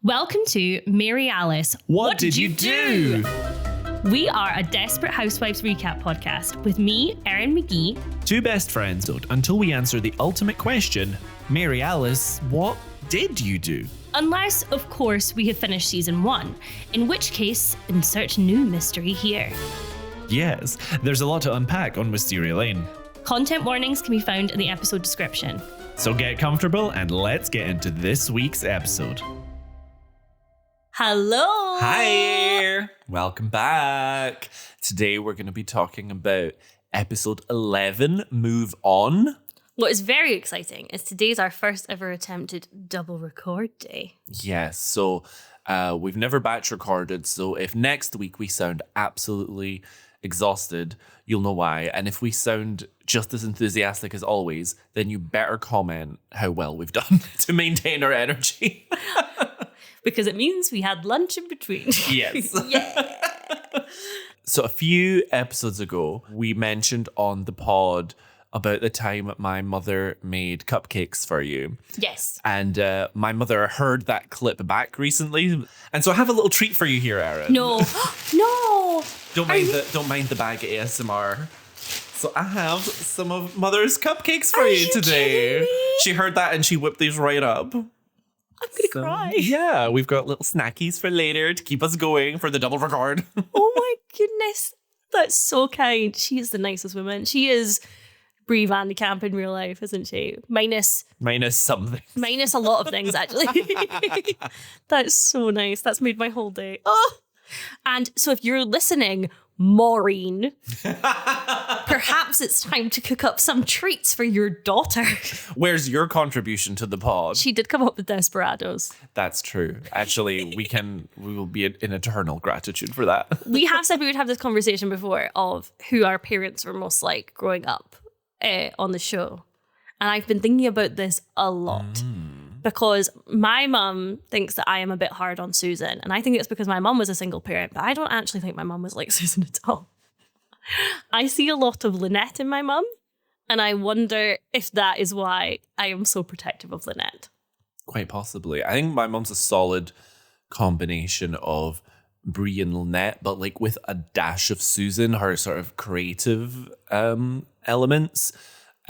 Welcome to Mary Alice. What did you do? We are a Desperate Housewives recap podcast with me, Erin McGee. Two best friends until we answer the ultimate question, Mary Alice, what did you do? Unless, of course, we have finished season 1, in which case, insert new mystery here. Yes, there's a lot to unpack on Wisteria Lane. Content warnings can be found in the episode description. So get comfortable and let's get into this week's episode. Hello! Hi! Welcome back. Today we're going to be talking about episode 11, Move On. What is very exciting is today's our first ever attempted double record day. Yes, so we've never batch recorded, so if next week we sound absolutely exhausted, you'll know why. And if we sound just as enthusiastic as always, then you better comment how well we've done to maintain our energy. Because it means we had lunch in between. Yes. Yeah. So a few episodes ago, we mentioned on the pod about the time my mother made cupcakes for you. Yes. And my mother heard that clip back recently. And so I have a little treat for you here, Erin. No. No. Don't mind the bag of ASMR. So I have some of Mother's cupcakes for you today. Kidding me? She heard that and she whipped these right up. I'm going to cry. Yeah, we've got little snackies for later to keep us going for the double record. Oh my goodness. That's so kind. She is the nicest woman. She is Bree Van De Kamp in real life, isn't she? Minus something. Minus a lot of things, actually. That's so nice. That's made my whole day. Oh. And so if you're listening, Maureen, perhaps it's time to cook up some treats for your daughter. Where's your contribution to the pod? She did come up with Desperados. That's true. Actually, we will be in eternal gratitude for that. We have said we would have this conversation before of who our parents were most like growing up on the show. And I've been thinking about this a lot. Because my mum thinks that I am a bit hard on Susan. And I think it's because my mum was a single parent, but I don't actually think my mum was like Susan at all. I see a lot of Lynette in my mum, and I wonder if that is why I am so protective of Lynette. Quite possibly. I think my mum's a solid combination of Bree and Lynette, but like with a dash of Susan, her sort of creative elements.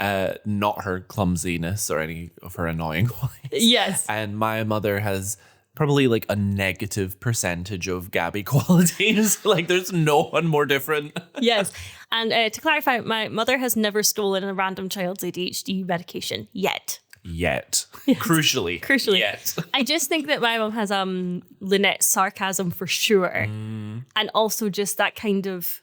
Not her clumsiness or any of her annoying qualities. Yes. And my mother has probably like a negative percentage of Gabby qualities. Like there's no one more different. Yes. And to clarify, my mother has never stolen a random child's ADHD medication yet. Yet. Yes. Crucially. Yet. I just think that my mom has Lynette's sarcasm for sure. And also just that kind of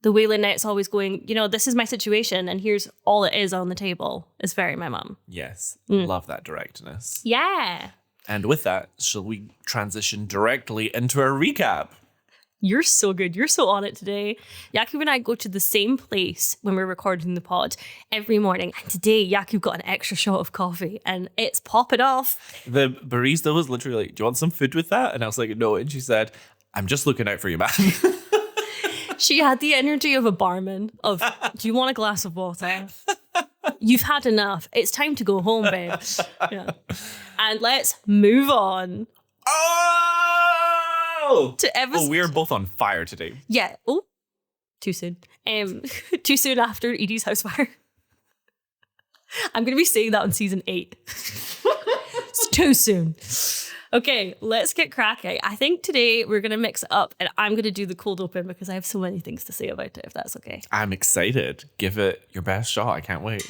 the way Lynette's always going, you know, this is my situation and here's all it is on the table is very my mum. Yes. Love that directness. Yeah. And with that, shall we transition directly into our recap? You're so good. You're so on it today. Jakub and I go to the same place when we're recording the pod every morning. And today, Jakub got an extra shot of coffee and it's popping off. The barista was literally like, do you want some food with that? And I was like, no. And she said, I'm just looking out for you, man. She had the energy of a barman of, do you want a glass of water? You've had enough. It's time to go home, babe. Yeah. And let's move on. Oh! We're both on fire today. Yeah. Oh, too soon. Too soon after Edie's house fire. I'm going to be saying that on season 8. It's too soon. Okay, let's get cracking. I think today we're going to mix it up and I'm going to do the cold open because I have so many things to say about it, if that's okay. I'm excited. Give it your best shot. I can't wait.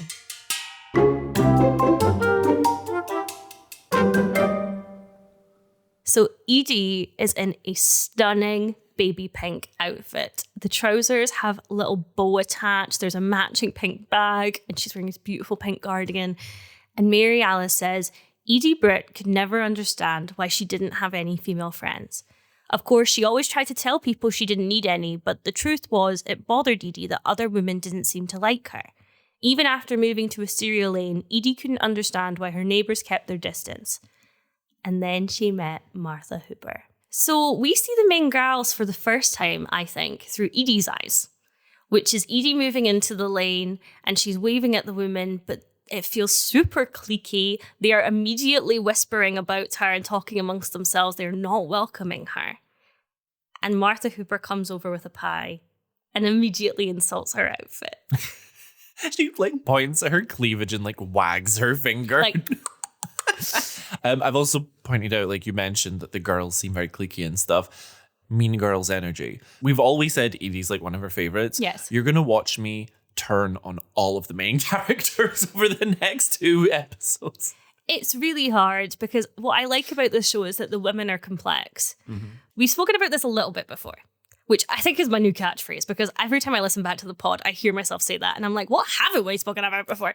So Edie is in a stunning baby pink outfit. The trousers have a little bow attached. There's a matching pink bag and she's wearing this beautiful pink cardigan. And Mary Alice says, Edie Britt could never understand why she didn't have any female friends. Of course, she always tried to tell people she didn't need any, but the truth was it bothered Edie that other women didn't seem to like her. Even after moving to Wisteria Lane, Edie couldn't understand why her neighbours kept their distance. And then she met Martha Hooper. So we see the main girls for the first time, I think, through Edie's eyes, which is Edie moving into the lane and she's waving at the women, but It feels super cliquey. They are immediately whispering about her and talking amongst themselves. They're not welcoming her. And Martha Hooper comes over with a pie and immediately insults her outfit. She like points at her cleavage and like wags her finger. Like, I've also pointed out, like you mentioned, that the girls seem very cliquey and stuff. Mean Girls energy. We've always said Edie's like one of her favorites. Yes. You're going to watch me turn on all of the main characters over the next 2 episodes. it's really hard because what I like about this show is that the women are complex. We've spoken about this a little bit before, which I think is my new catchphrase, because every time I listen back to the pod, I hear myself say that. And I'm like, what haven't we spoken about before?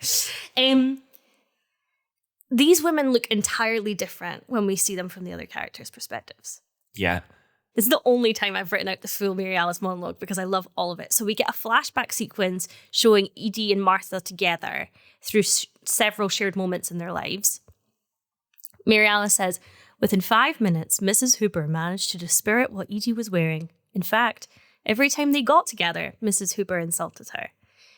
These women look entirely different when we see them from the other characters' perspectives. Yeah. This is the only time I've written out the full Mary Alice monologue because I love all of it. So we get a flashback sequence showing Edie and Martha together through several shared moments in their lives. Mary Alice says, within 5 minutes, Mrs. Hooper managed to dispirit what Edie was wearing. In fact, every time they got together, Mrs. Hooper insulted her.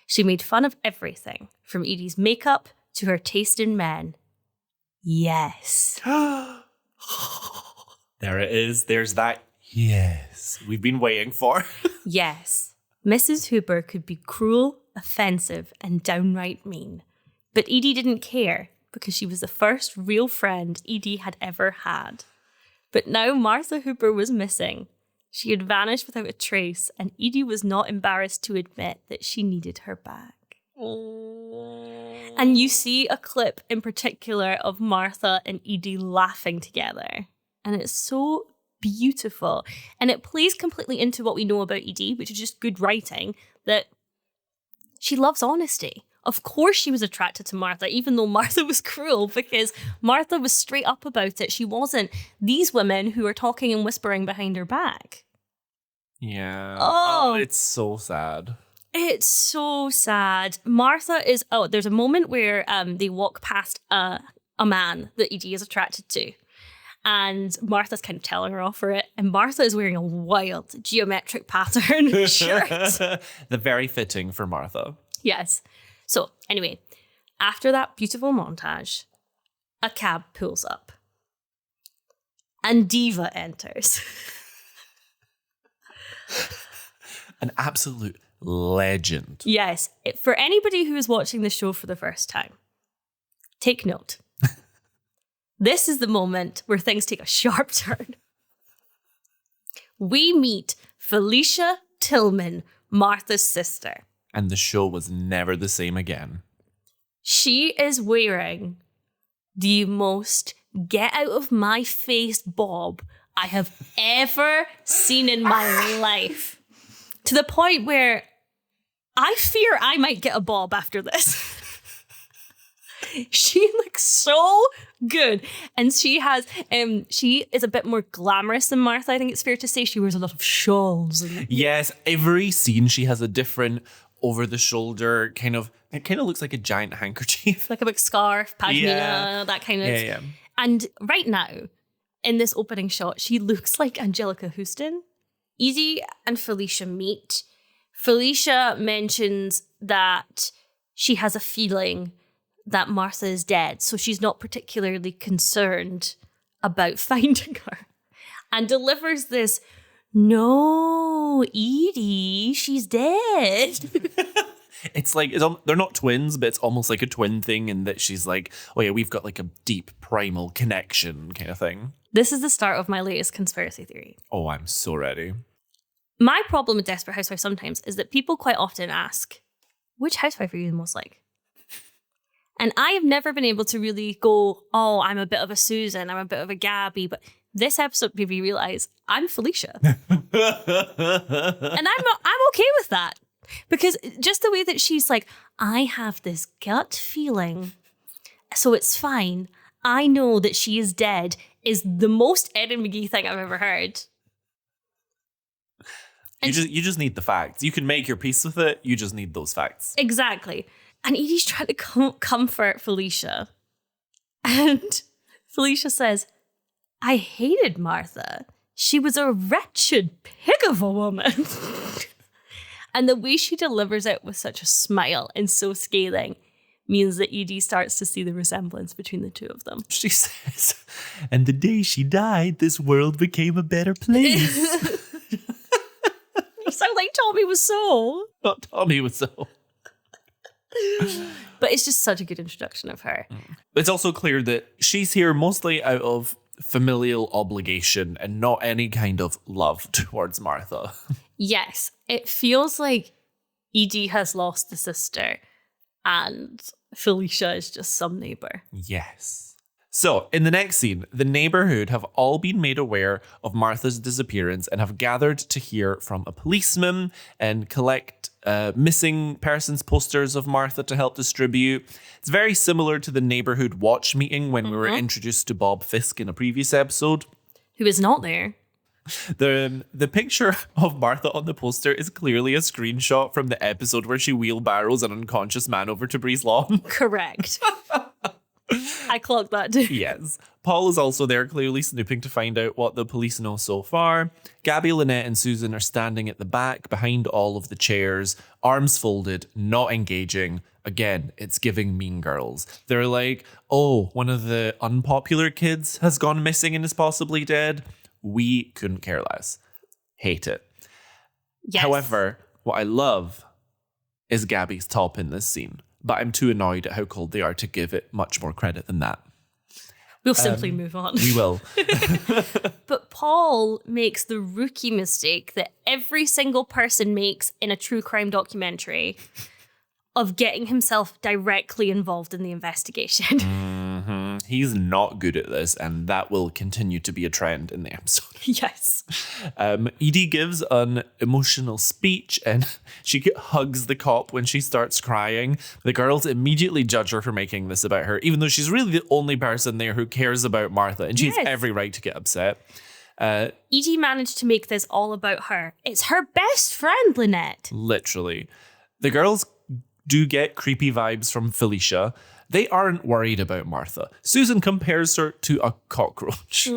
She made fun of everything, from Edie's makeup to her taste in men. Yes. There it is. There's that yes we've been waiting for. Yes. Mrs. Hooper could be cruel, offensive, and downright mean. But Edie didn't care because she was the first real friend Edie had ever had. But now Martha Hooper was missing. She had vanished without a trace, and Edie was not embarrassed to admit that she needed her back. And you see a clip in particular of Martha and Edie laughing together. And it's so beautiful. And it plays completely into what we know about Edie, which is just good writing, that she loves honesty. Of course she was attracted to Martha, even though Martha was cruel, because Martha was straight up about it. She wasn't these women who are talking and whispering behind her back. Yeah. Oh, it's so sad. It's so sad. Martha is... Oh, there's a moment where they walk past a man that Edie is attracted to. And Martha's kind of telling her off for it. And Martha is wearing a wild geometric pattern shirt. The very fitting for Martha. Yes. So, anyway, after that beautiful montage, a cab pulls up. And Diva enters. An absolute legend. Yes. For anybody who is watching the show for the first time, take note. This is the moment where things take a sharp turn. We meet Felicia Tillman, Martha's sister. And the show was never the same again. She is wearing the most get out of my face bob I have ever seen in my life. To the point where I fear I might get a bob after this. She looks so good. And she is a bit more glamorous than Martha, I think it's fair to say. She wears a lot of shawls. Yes, every scene she has a different over-the-shoulder kind of... It kind of looks like a giant handkerchief. Like a big scarf, pashmina, that kind of... Yeah. And right now, in this opening shot, she looks like Angelica Houston. Edie and Felicia meet. Felicia mentions that she has a feeling that Martha is dead, so she's not particularly concerned about finding her, and delivers this, no, Edie, she's dead. It's like, they're not twins, but it's almost like a twin thing in that she's like, oh yeah, we've got like a deep primal connection kind of thing. This is the start of my latest conspiracy theory. Oh, I'm so ready. My problem with Desperate Housewives sometimes is that people quite often ask, which housewife are you the most like? And I have never been able to really go, oh, I'm a bit of a Susan, I'm a bit of a Gabby, but this episode made me realize I'm Felicia. And I'm okay with that. Because just the way that she's like, I have this gut feeling, so it's fine. I know that she is dead is the most Erin McGee thing I've ever heard. You just need the facts. You can make your peace with it. You just need those facts. Exactly. And Edie's trying to comfort Felicia. And Felicia says, I hated Martha. She was a wretched pig of a woman. And the way she delivers it with such a smile and so scathing means that Edie starts to see the resemblance between the two of them. She says, and the day she died, this world became a better place. You sound like Tommy Wiseau. Not Tommy Wiseau. But it's just such a good introduction of her. It's also clear that she's here mostly out of familial obligation and not any kind of love towards Martha. Yes, it feels like Edie has lost a sister and Felicia is just some neighbour. Yes. So, in the next scene, the neighborhood have all been made aware of Martha's disappearance and have gathered to hear from a policeman and collect missing persons posters of Martha to help distribute. It's very similar to the neighborhood watch meeting when we were introduced to Bob Fisk in a previous episode. Who is not there. The picture of Martha on the poster is clearly a screenshot from the episode where she wheelbarrows an unconscious man over to Bree's lawn. Correct. I clocked that too. Yes. Paul is also there, clearly snooping to find out what the police know so far. Gabby, Lynette, and Susan are standing at the back behind all of the chairs, arms folded, not engaging. Again, it's giving Mean Girls. They're like, oh, one of the unpopular kids has gone missing and is possibly dead. We couldn't care less. Hate it. Yes. However, what I love is Gabby's top in this scene, but I'm too annoyed at how cold they are to give it much more credit than that. We'll simply move on. We will. But Paul makes the rookie mistake that every single person makes in a true crime documentary of getting himself directly involved in the investigation. He's not good at this, and that will continue to be a trend in the episode. Yes. Edie gives an emotional speech, and she hugs the cop when she starts crying. The girls immediately judge her for making this about her, even though she's really the only person there who cares about Martha, and she has every right to get upset. Edie managed to make this all about her. It's her best friend, Lynette. Literally. The girls do get creepy vibes from Felicia. They aren't worried about Martha. Susan compares her to a cockroach.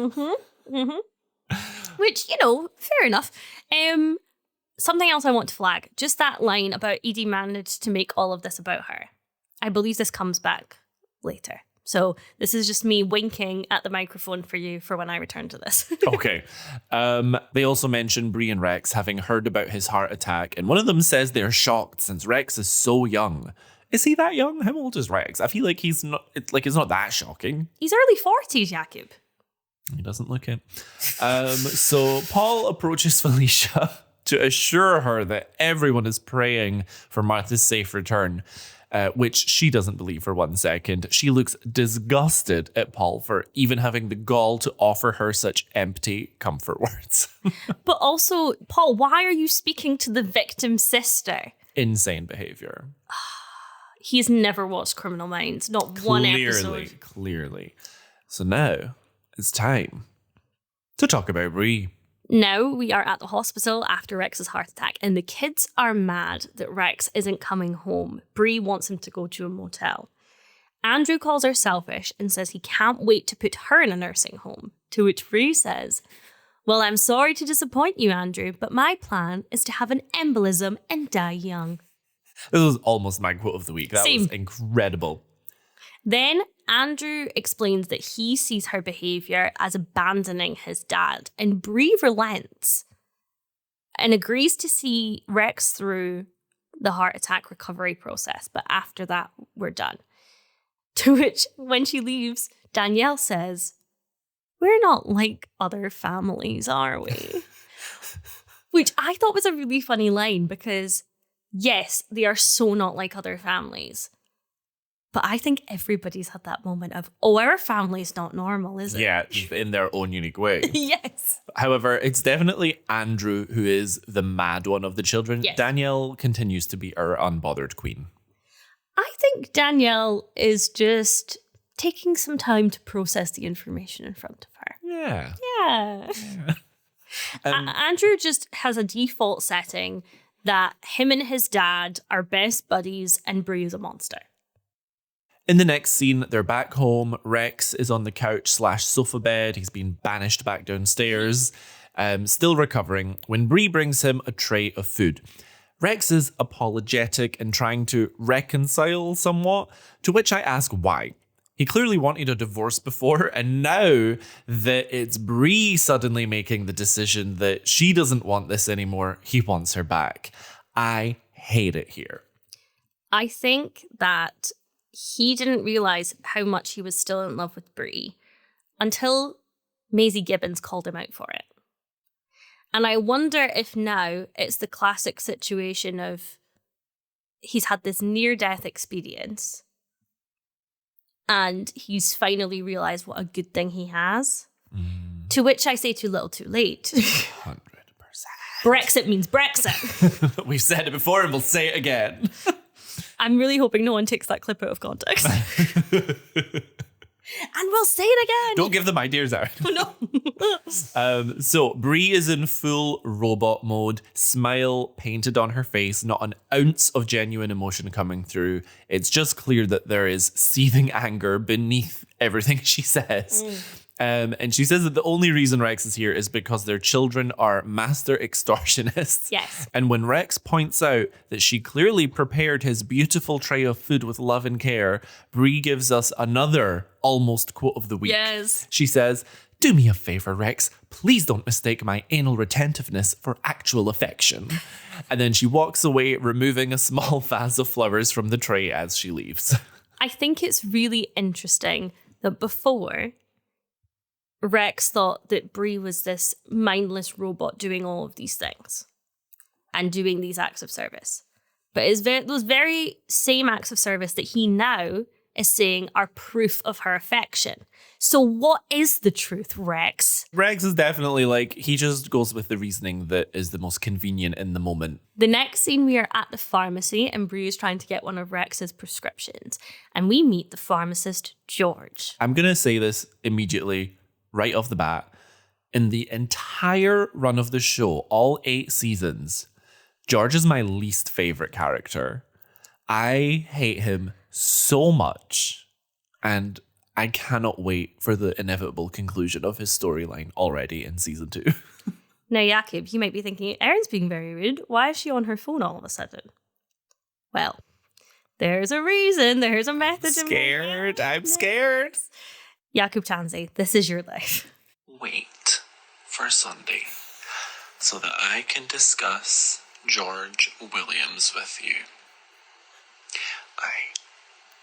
Which, fair enough. Something else I want to flag. Just that line about Edie managed to make all of this about her. I believe this comes back later. So this is just me winking at the microphone for you for when I return to this. Okay. They also mention Bree and Rex having heard about his heart attack, and one of them says they're shocked since Rex is so young. Is he that young? How old is Rex? I feel like it's not that shocking. He's early 40s, Jakub. He doesn't look it. So Paul approaches Felicia to assure her that everyone is praying for Martha's safe return. Which she doesn't believe for 1 second. She looks disgusted at Paul for even having the gall to offer her such empty comfort words. But also, Paul, why are you speaking to the victim's sister? Insane behavior. He's never watched Criminal Minds, not one episode. Clearly. So now it's time to talk about Bree. Now we are at the hospital after Rex's heart attack, and the kids are mad that Rex isn't coming home. Bree wants him to go to a motel. Andrew calls her selfish and says he can't wait to put her in a nursing home, to which Bree says, well, I'm sorry to disappoint you, Andrew, but my plan is to have an embolism and die young. This was almost my quote of the week. That was incredible. Then Andrew explains that he sees her behaviour as abandoning his dad, and Bree relents and agrees to see Rex through the heart attack recovery process, but after that, we're done. To which, when she leaves, Danielle says, we're not like other families, are we? Which I thought was a really funny line because, yes, they are so not like other families. But I think everybody's had that moment of, our family's not normal, is it? Yeah, in their own unique way. Yes. However, it's definitely Andrew who is the mad one of the children. Yes. Danielle continues to be our unbothered queen. I think Danielle is just taking some time to process the information in front of her. Yeah. Yeah. Andrew just has a default setting that him and his dad are best buddies and Bree is a monster. In the next scene, they're back home. Rex is on the couch/sofa bed. He's been banished back downstairs, still recovering, when Bree brings him a tray of food. Rex is apologetic and trying to reconcile somewhat, to which I ask why. He clearly wanted a divorce before, and now that it's Bree suddenly making the decision that she doesn't want this anymore, he wants her back. I hate it here. I think that he didn't realize how much he was still in love with Bree until Maisie Gibbons called him out for it. And I wonder if now it's the classic situation of he's had this near-death experience and he's finally realized what a good thing he has. To which I say too little too late. 100%. Brexit means Brexit. We've said it before and we'll say it again. I'm really hoping no one takes that clip out of context. And we'll say it again. Don't give them ideas, Erin. No. So Bree is in full robot mode, smile painted on her face, not an ounce of genuine emotion coming through. It's just clear that there is seething anger beneath everything she says. And she says that the only reason Rex is here is because their children are master extortionists. Yes. And when Rex points out that she clearly prepared his beautiful tray of food with love and care, Bree gives us another almost quote of the week. Yes. She says, "Do me a favor, Rex. Please don't mistake my anal retentiveness for actual affection." And then she walks away, removing a small vase of flowers from the tray as she leaves. I think it's really interesting that before, Rex thought that Bree was this mindless robot doing all of these things and doing these acts of service. But it's those very same acts of service that he now is saying are proof of her affection. So what is the truth, Rex? Rex is definitely like, he just goes with the reasoning that is the most convenient in the moment. The next scene, we are at the pharmacy and Bree is trying to get one of Rex's prescriptions. And we meet the pharmacist, George. I'm going to say this immediately, right off the bat. In the entire run of the show, all 8 seasons, George is my least favorite character. I hate him so much, and I cannot wait for the inevitable conclusion of his storyline already in season 2. Now, Jakub, you might be thinking, Erin's being very rude. Why is she on her phone all of a sudden? Well, there's a reason. There's a method. I'm scared. Jakub Tansey, this is your life. Wait for Sunday so that I can discuss George Williams with you.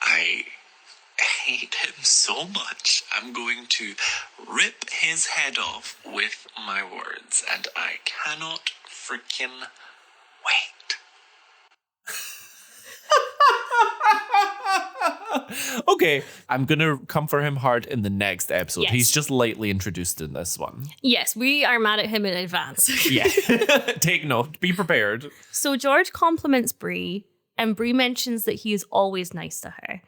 I hate him so much. I'm going to rip his head off with my words, and I cannot freaking wait. Okay, I'm going to come for him hard in the next episode. Yes. He's just lightly introduced in this one. Yes, we are mad at him in advance. Yeah. Take note. Be prepared. So George compliments Bree, and Bree mentions that he is always nice to her.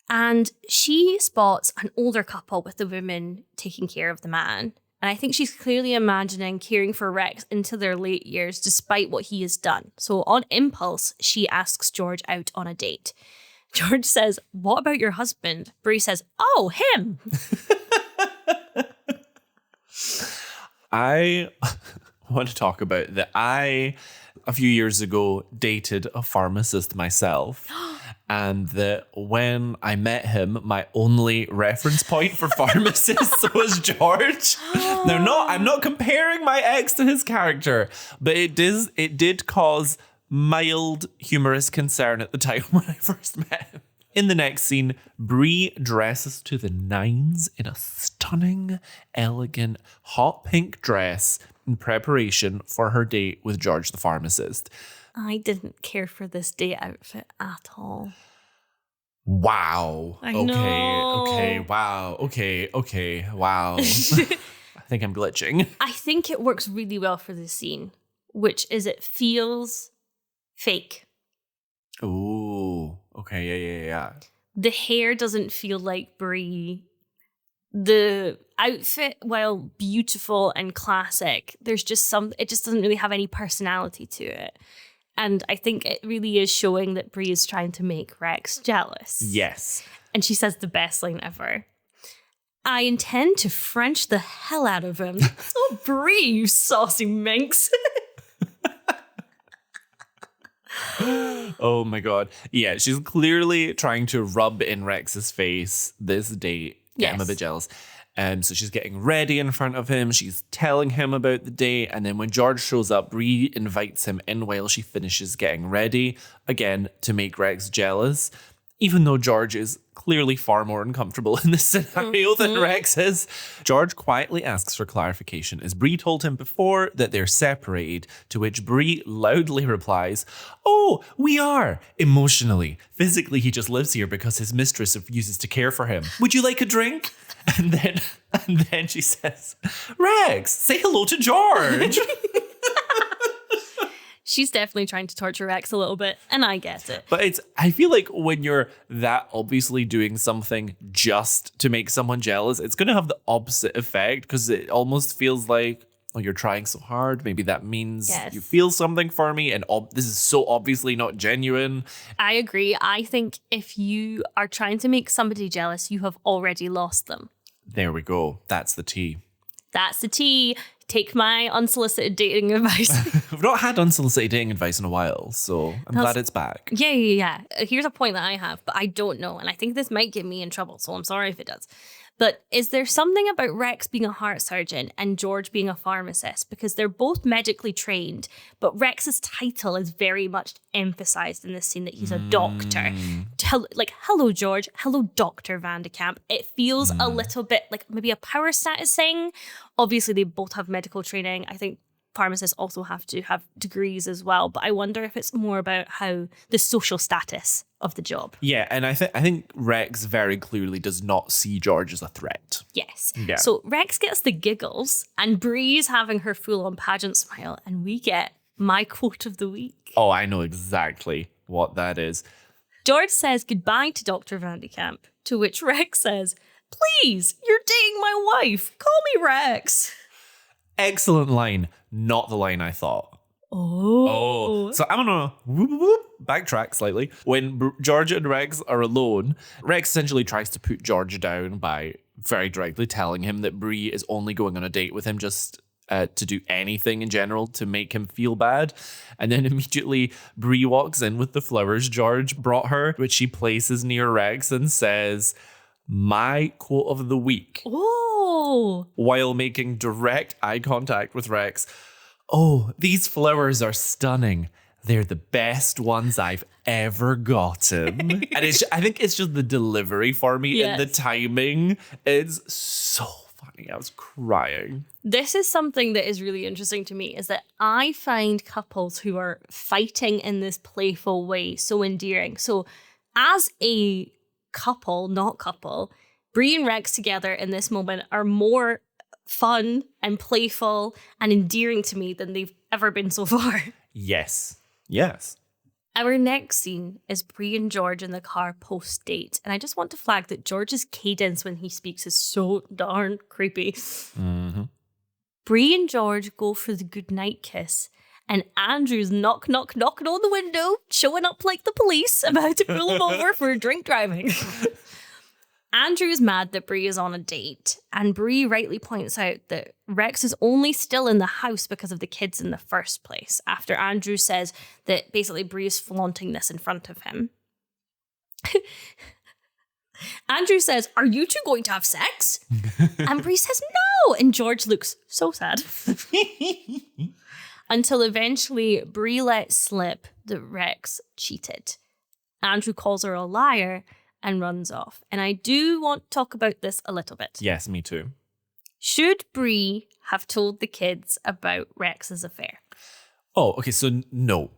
And she spots an older couple with the woman taking care of the man. And I think she's clearly imagining caring for Rex into their late years despite what he has done. So on impulse, she asks George out on a date. George says, "What about your husband?" Bree says, "Oh, him." I want to talk about that. I, a few years ago, dated a pharmacist myself. And that when I met him, my only reference point for pharmacists was George. Now, I'm not comparing my ex to his character, but it did cause mild humorous concern at the time when I first met him. In the next scene, Bree dresses to the nines in a stunning, elegant, hot pink dress in preparation for her date with George the pharmacist. I didn't care for this date outfit at all. Wow. I know. Okay, wow. Okay, wow. I think I'm glitching. I think it works really well for this scene, which is it feels fake. Ooh, okay, yeah. The hair doesn't feel like Bree. The outfit, while beautiful and classic, there's just it just doesn't really have any personality to it. And I think it really is showing that Bree is trying to make Rex jealous. Yes. And she says the best line ever. "I intend to French the hell out of him." Oh, Bree, you saucy minx. Oh my God. Yeah, she's clearly trying to rub in Rex's face this date. Get him a bit jealous. So she's getting ready in front of him. She's telling him about the date. And then when George shows up, Bree invites him in while she finishes getting ready. Again, to make Rex jealous. Even though George is clearly far more uncomfortable in this scenario than Rex is. George quietly asks for clarification as Bree told him before that they're separated, to which Bree loudly replies, "Oh, we are, emotionally. Physically, he just lives here because his mistress refuses to care for him. Would you like a drink?" And then she says, "Rex, say hello to George." She's definitely trying to torture Rex a little bit, and I get it. But I feel like when you're that obviously doing something just to make someone jealous, it's going to have the opposite effect because it almost feels like, oh, you're trying so hard. Maybe that means you feel something for me, and this is so obviously not genuine. I agree. I think if you are trying to make somebody jealous, you have already lost them. There we go. That's the tea. That's the tea. Take my unsolicited dating advice. We've not had unsolicited dating advice in a while, so I'm glad it's back. Yeah. Here's a point that I have, but I don't know. And I think this might get me in trouble, so I'm sorry if it does. But is there something about Rex being a heart surgeon and George being a pharmacist? Because they're both medically trained, but Rex's title is very much emphasized in this scene that he's a doctor. Like, hello, George. Hello, Dr. Van De Kamp. It feels a little bit like maybe a power status thing. Obviously, they both have medical training. I think pharmacists also have to have degrees as well. But I wonder if it's more about how the social status of the job. Yeah, and I think Rex very clearly does not see George as a threat. Yes. Yeah. So Rex gets the giggles and Bree's having her full-on pageant smile, and we get my quote of the week. Oh, I know exactly what that is. George says goodbye to Dr. Van De Kamp, to which Rex says, "Please, you're dating my wife. Call me Rex." Excellent line. Not the line I thought. Oh. So I'm gonna backtrack slightly. When George and Rex are alone, Rex essentially tries to put George down by very directly telling him that Bree is only going on a date with him just to do anything in general to make him feel bad. And then immediately Bree walks in with the flowers George brought her, which she places near Rex and says, "My quote of the week." Oh. While making direct eye contact with Rex. "Oh, these flowers are stunning. They're the best ones I've ever gotten." And I think it's just the delivery for me and the timing. It's so funny. I was crying. This is something that is really interesting to me, is that I find couples who are fighting in this playful way so endearing. So as a not couple, Bree and Rex together in this moment are more fun and playful and endearing to me than they've ever been so far. Yes. Our next scene is Bree and George in the car post-date. And I just want to flag that George's cadence when he speaks is so darn creepy. Mm-hmm. Bree and George go for the goodnight kiss. And Andrew's knocking on the window, showing up like the police, about to pull him over for drink driving. Andrew's mad that Bree is on a date, and Bree rightly points out that Rex is only still in the house because of the kids in the first place, after Andrew says that basically Bree is flaunting this in front of him. Andrew says, "Are you two going to have sex?" And Bree says, "No!" And George looks so sad. Until eventually Bree lets slip that Rex cheated. Andrew calls her a liar and runs off. And I do want to talk about this a little bit. Yes, me too. Should Bree have told the kids about Rex's affair? Oh, okay, so no.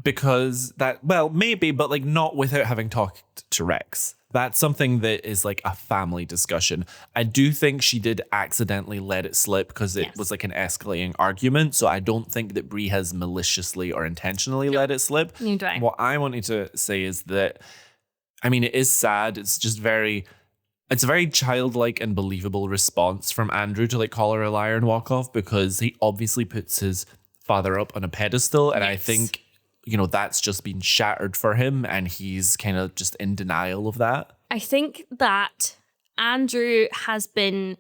Because maybe, but like not without having talked to Rex. That's something that is like a family discussion. I do think she did accidentally let it slip because it was like an escalating argument. So I don't think that Bree has maliciously or intentionally let it slip. Neither do I. What I wanted to say is that, I mean, it is sad. It's just it's a very childlike and believable response from Andrew to like call her a liar and walk off, because he obviously puts his father up on a pedestal. And I think, that's just been shattered for him, and he's kind of just in denial of that. I think that Andrew has been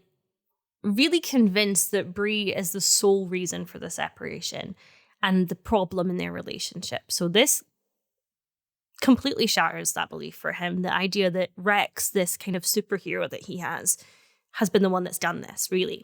really convinced that Bree is the sole reason for the separation and the problem in their relationship. So this completely shatters that belief for him. The idea that Rex, this kind of superhero that he has been the one that's done this, really.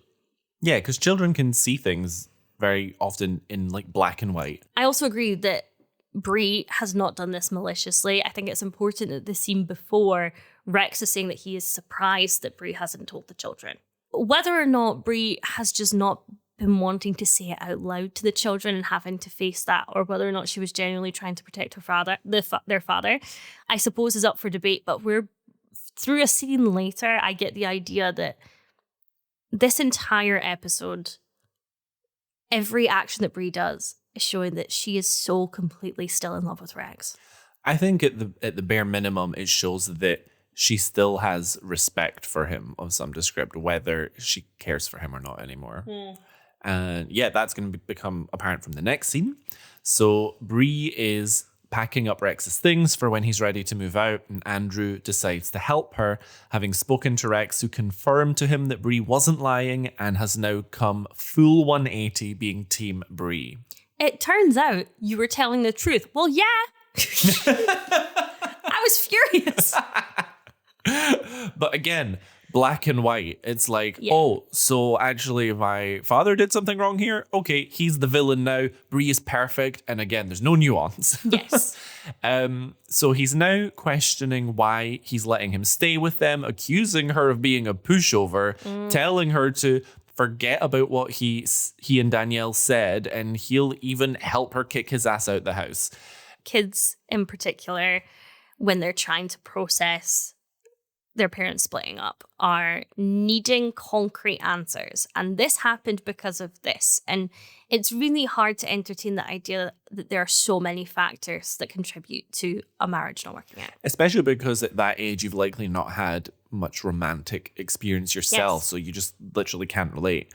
Yeah, because children can see things very often in like black and white. I also agree that Bree has not done this maliciously. I think it's important that the scene before, Rex is saying that he is surprised that Bree hasn't told the children. Whether or not Bree has just not been wanting to say it out loud to the children and having to face that, or whether or not she was genuinely trying to protect her father, their father, I suppose is up for debate. But through a scene later, I get the idea that this entire episode, every action that Bree does is showing that she is so completely still in love with Rex. I think at the bare minimum, it shows that she still has respect for him of some description, whether she cares for him or not anymore. And yeah, that's going to become apparent from the next scene. So Bree is packing up Rex's things for when he's ready to move out, and Andrew decides to help her, having spoken to Rex, who confirmed to him that Bree wasn't lying and has now come full 180 being Team Bree. It turns out you were telling the truth. Well, yeah. I was furious. But again, black and white. It's like, oh, so actually my father did something wrong here. Okay, he's the villain now. Bree is perfect. And again, there's no nuance. Yes. So he's now questioning why he's letting him stay with them, accusing her of being a pushover, telling her to forget about what he and Danielle said, and he'll even help her kick his ass out the house. Kids in particular, when they're trying to process their parents splitting up, are needing concrete answers. And this happened because of this. And it's really hard to entertain the idea that there are so many factors that contribute to a marriage not working out. Especially because at that age, you've likely not had much romantic experience yourself. Yes. So you just literally can't relate.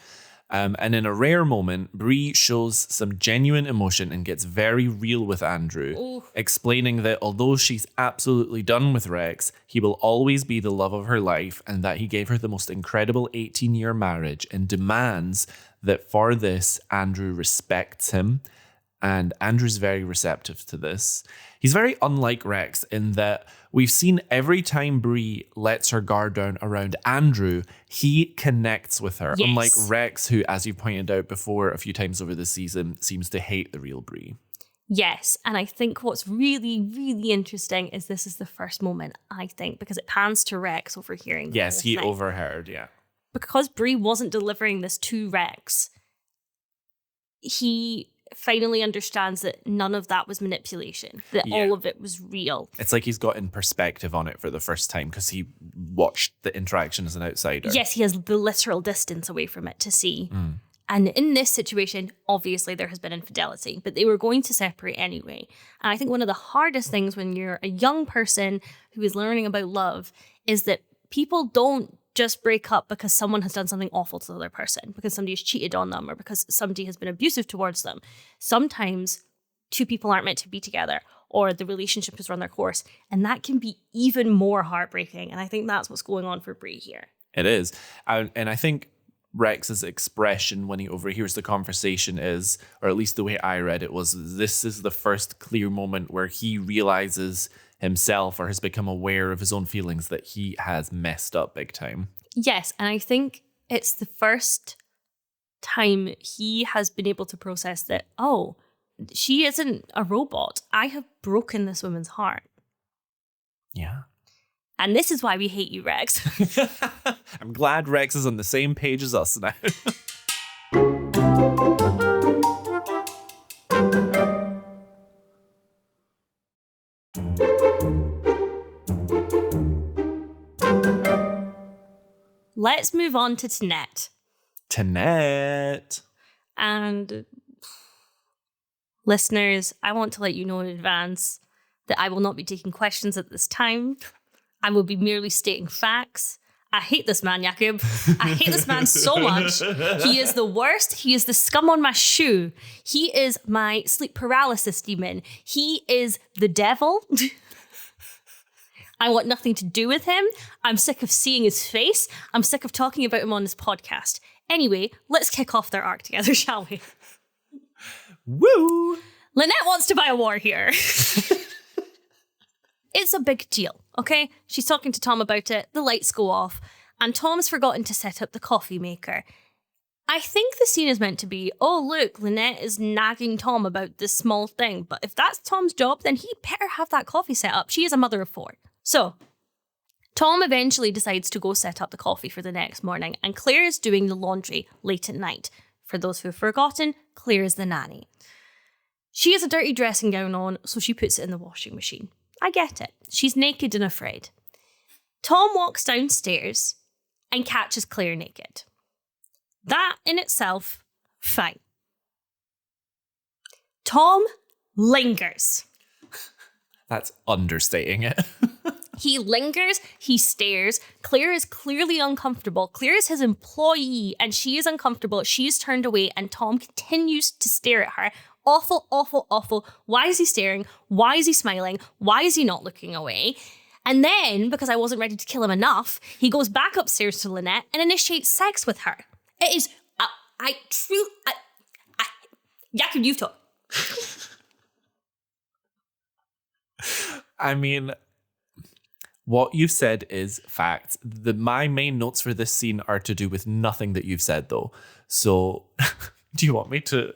And in a rare moment, Bree shows some genuine emotion and gets very real with Andrew, explaining that although she's absolutely done with Rex, he will always be the love of her life, and that he gave her the most incredible 18-year marriage, and demands that for this, Andrew respects him. And Andrew's very receptive to this. He's very unlike Rex in that we've seen every time Bree lets her guard down around Andrew, he connects with her. Yes. Unlike Rex, who, as you pointed out before a few times over the season, seems to hate the real Bree. Yes, and I think what's really, really interesting is this is the first moment, I think, because it pans to Rex overhearing. Yes, he thing. overheard, yeah. Because Bree wasn't delivering this to Rex, he finally understands that none of that was manipulation, that all of it was real. It's like he's got in perspective on it for the first time because he watched the interaction as an outsider. Yes, he has the literal distance away from it to see. And in this situation, obviously there has been infidelity, but they were going to separate anyway. And I think one of the hardest things when you're a young person who is learning about love is that people don't just break up because someone has done something awful to the other person, because somebody has cheated on them, or because somebody has been abusive towards them. Sometimes two people aren't meant to be together, or the relationship has run their course, and that can be even more heartbreaking. And I think that's what's going on for Bree here. It is. And I think Rex's expression when he overhears the conversation is, or at least the way I read it was, this is the first clear moment where he realizes himself or has become aware of his own feelings that he has messed up big time. Yes, and I think it's the first time he has been able to process that, oh, she isn't a robot. I have broken this woman's heart. Yeah. And this is why we hate you, Rex. I'm glad Rex is on the same page as us now. Let's move on to Tanette. Tanette. And listeners, I want to let you know in advance that I will not be taking questions at this time. I will be merely stating facts. I hate this man, Jakub. I hate this man so much. He is the worst. He is the scum on my shoe. He is my sleep paralysis demon. He is the devil. I want nothing to do with him. I'm sick of seeing his face. I'm sick of talking about him on this podcast. Anyway, let's kick off their arc together, shall we? Woo! Lynette wants to buy a war here. it's a big deal, okay? She's talking to Tom about it. The lights go off, and Tom's forgotten to set up the coffee maker. I think the scene is meant to be, oh, look, Lynette is nagging Tom about this small thing. But if that's Tom's job, then he better have that coffee set up. She is a mother of 4. So, Tom eventually decides to go set up the coffee for the next morning, and Claire is doing the laundry late at night. For those who've forgotten, Claire is the nanny. She has a dirty dressing gown on, so she puts it in the washing machine. I get it. She's naked and afraid. Tom walks downstairs and catches Claire naked. That in itself, fine. Tom lingers. That's understating it. He lingers, he stares. Claire is clearly uncomfortable. Claire is his employee and she is uncomfortable. She is turned away and Tom continues to stare at her. Awful, awful, awful. Why is he staring? Why is he smiling? Why is he not looking away? And then, because I wasn't ready to kill him enough, he goes back upstairs to Lynette and initiates sex with her. It is, Jakub, you talk. I mean, what you've said is fact. My main notes for this scene are to do with nothing that you've said, though. So, do you want me to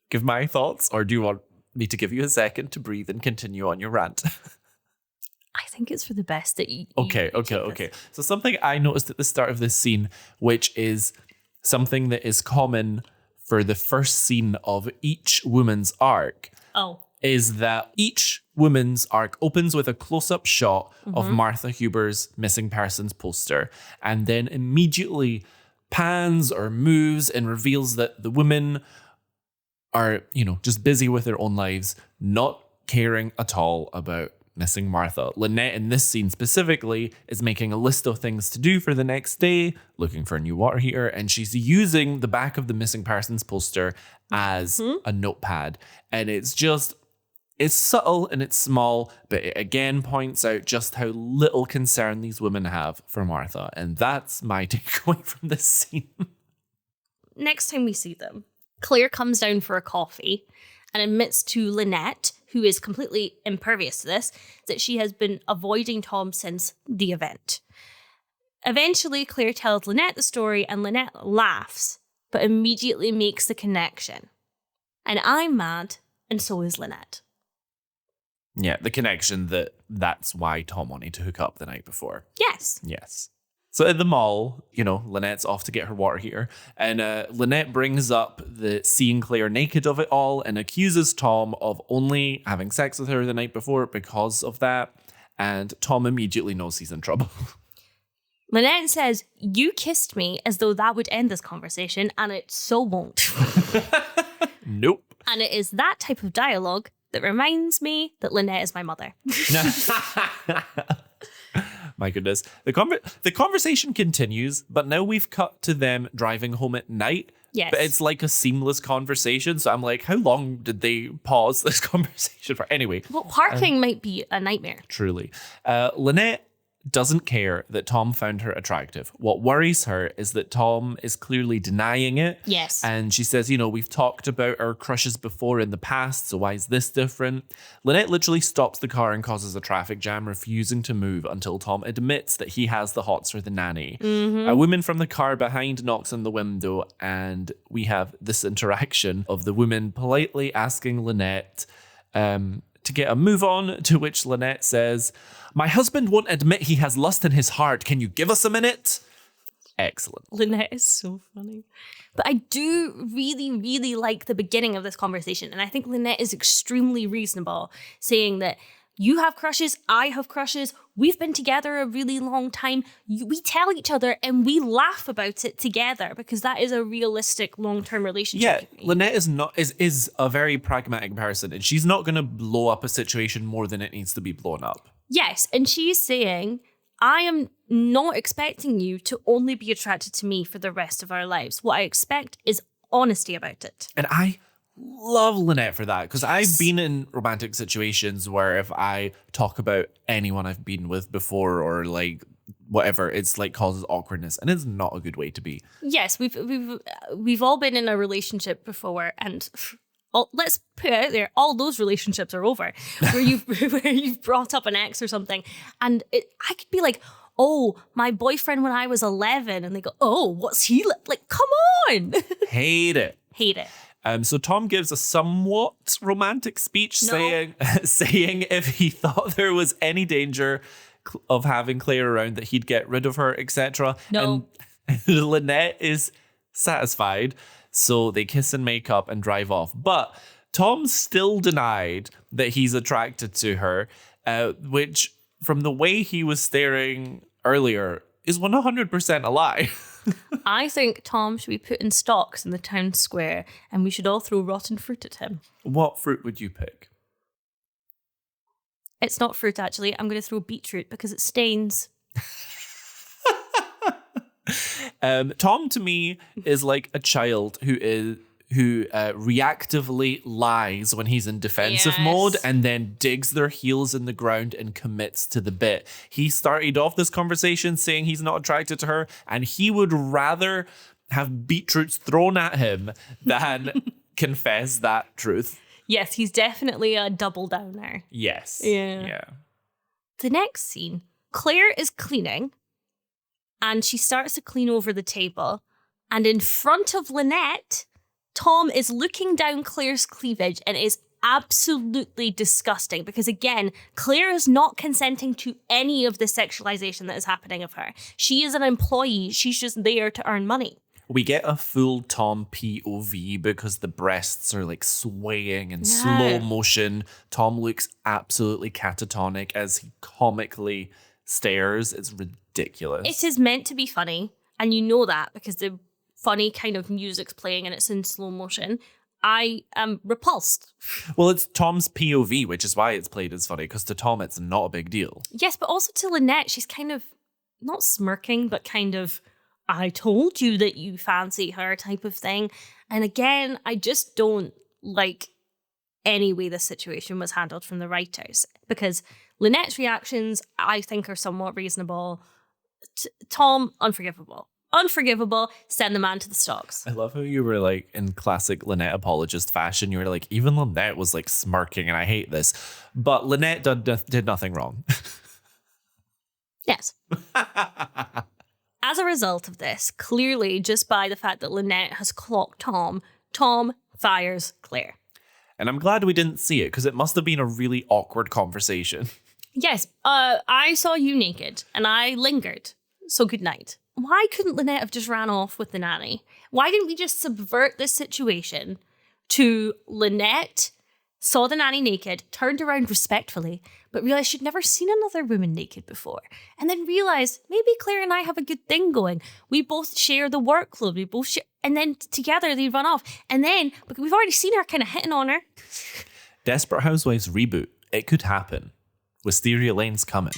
give my thoughts, or do you want me to give you a second to breathe and continue on your rant? I think it's for the best that you... Okay. So something I noticed at the start of this scene, which is something that is common for the first scene of each woman's arc, is that each woman's arc opens with a close-up shot of Martha Huber's missing persons poster, and then immediately pans or moves and reveals that the women are, just busy with their own lives, not caring at all about missing Martha. Lynette, in this scene specifically, is making a list of things to do for the next day, looking for a new water heater, and she's using the back of the missing persons poster as a notepad. And it's subtle and it's small, but it again points out just how little concern these women have for Martha. And that's my takeaway from this scene. Next time we see them, Claire comes down for a coffee and admits to Lynette, who is completely impervious to this, that she has been avoiding Tom since the event. Eventually, Claire tells Lynette the story and Lynette laughs, but immediately makes the connection. And I'm mad, and so is Lynette. Yeah, the connection that's why Tom wanted to hook up the night before. Yes. So at the mall, Lynette's off to get her water heater, and Lynette brings up the seeing Claire naked of it all and accuses Tom of only having sex with her the night before because of that, and Tom immediately knows he's in trouble. Lynette says, "You kissed me," as though that would end this conversation, and it so won't. Nope. And it is that type of dialogue that reminds me that Lynette is my mother. My goodness. The conversation continues, but now we've cut to them driving home at night. Yes. But it's like a seamless conversation. So I'm like, how long did they pause this conversation for? Anyway. Well, parking might be a nightmare. Truly. Lynette doesn't care that Tom found her attractive. What worries her is that Tom is clearly denying it. Yes. And she says, we've talked about our crushes before in the past, so why is this different? Lynette literally stops the car and causes a traffic jam, refusing to move until Tom admits that he has the hots for the nanny. A woman from the car behind knocks on the window, and we have this interaction of the woman politely asking Lynette to get a move on, to which Lynette says, "My husband won't admit he has lust in his heart. Can you give us a minute?" Excellent. Lynette is so funny. But I do really, really like the beginning of this conversation. And I think Lynette is extremely reasonable, saying that you have crushes, I have crushes, we've been together a really long time. We tell each other and we laugh about it together because that is a realistic long-term relationship. Yeah, Lynette is a very pragmatic person, and she's not going to blow up a situation more than it needs to be blown up. Yes, and she's saying, I am not expecting you to only be attracted to me for the rest of our lives. What I expect is honesty about it. And I love Lynette for that, because I've been in romantic situations where if I talk about anyone I've been with before or like whatever, it's like causes awkwardness, and it's not a good way to be. Yes, we've all been in a relationship before, and let's put it out there, all those relationships are over where you've brought up an ex or something. And I could be like, oh, my boyfriend when I was 11. And they go, oh, what's he like? Come on. Hate it. Hate it. So Tom gives a somewhat romantic speech saying if he thought there was any danger of having Claire around that he'd get rid of her, etc. No. And Lynette is satisfied. So they kiss and make up and drive off. But Tom still denied that he's attracted to her, which from the way he was staring earlier is 100% a lie. I think Tom should be put in stocks in the town square and we should all throw rotten fruit at him. What fruit would you pick? It's not fruit, actually. I'm going to throw beetroot because it stains. Tom, to me, is like a child who reactively lies when he's in defensive mode and then digs their heels in the ground and commits to the bit. He started off this conversation saying he's not attracted to her and he would rather have beetroots thrown at him than confess that truth. Yes, he's definitely a double downer. Yes. Yeah. The next scene, Claire is cleaning and she starts to clean over the table. And in front of Lynette, Tom is looking down Claire's cleavage and it is absolutely disgusting because, again, Claire is not consenting to any of the sexualization that is happening of her. She is an employee. She's just there to earn money. We get a full Tom POV because the breasts are like swaying in slow motion. Tom looks absolutely catatonic as he comically stares. It's ridiculous. It is meant to be funny, and you know that because the funny kind of music's playing and it's in slow motion. I am repulsed. Well, it's Tom's POV, which is why it's played as funny, because to Tom, it's not a big deal. Yes, but also to Lynette, she's kind of not smirking, but kind of, I told you that you fancy her type of thing. And again, I just don't like any way this situation was handled from the writers, because Lynette's reactions, I think, are somewhat reasonable. Tom, unforgivable. Unforgivable, send the man to the stocks. I love how you were like in classic Lynette apologist fashion. You were like, even Lynette was like smirking and I hate this. But Lynette did nothing wrong. Yes. As a result of this, clearly just by the fact that Lynette has clocked Tom, Tom fires Claire. And I'm glad we didn't see it because it must have been a really awkward conversation. Yes, I saw you naked and I lingered. So good night. Why couldn't Lynette have just ran off with the nanny? Why didn't we just subvert this situation to Lynette saw the nanny naked, turned around respectfully, but realized she'd never seen another woman naked before, and then realized maybe Claire and I have a good thing going. We both share the workload. We both share, and then together they run off. And then because we've already seen her kind of hitting on her. Desperate Housewives reboot. It could happen. Wisteria Lane's coming.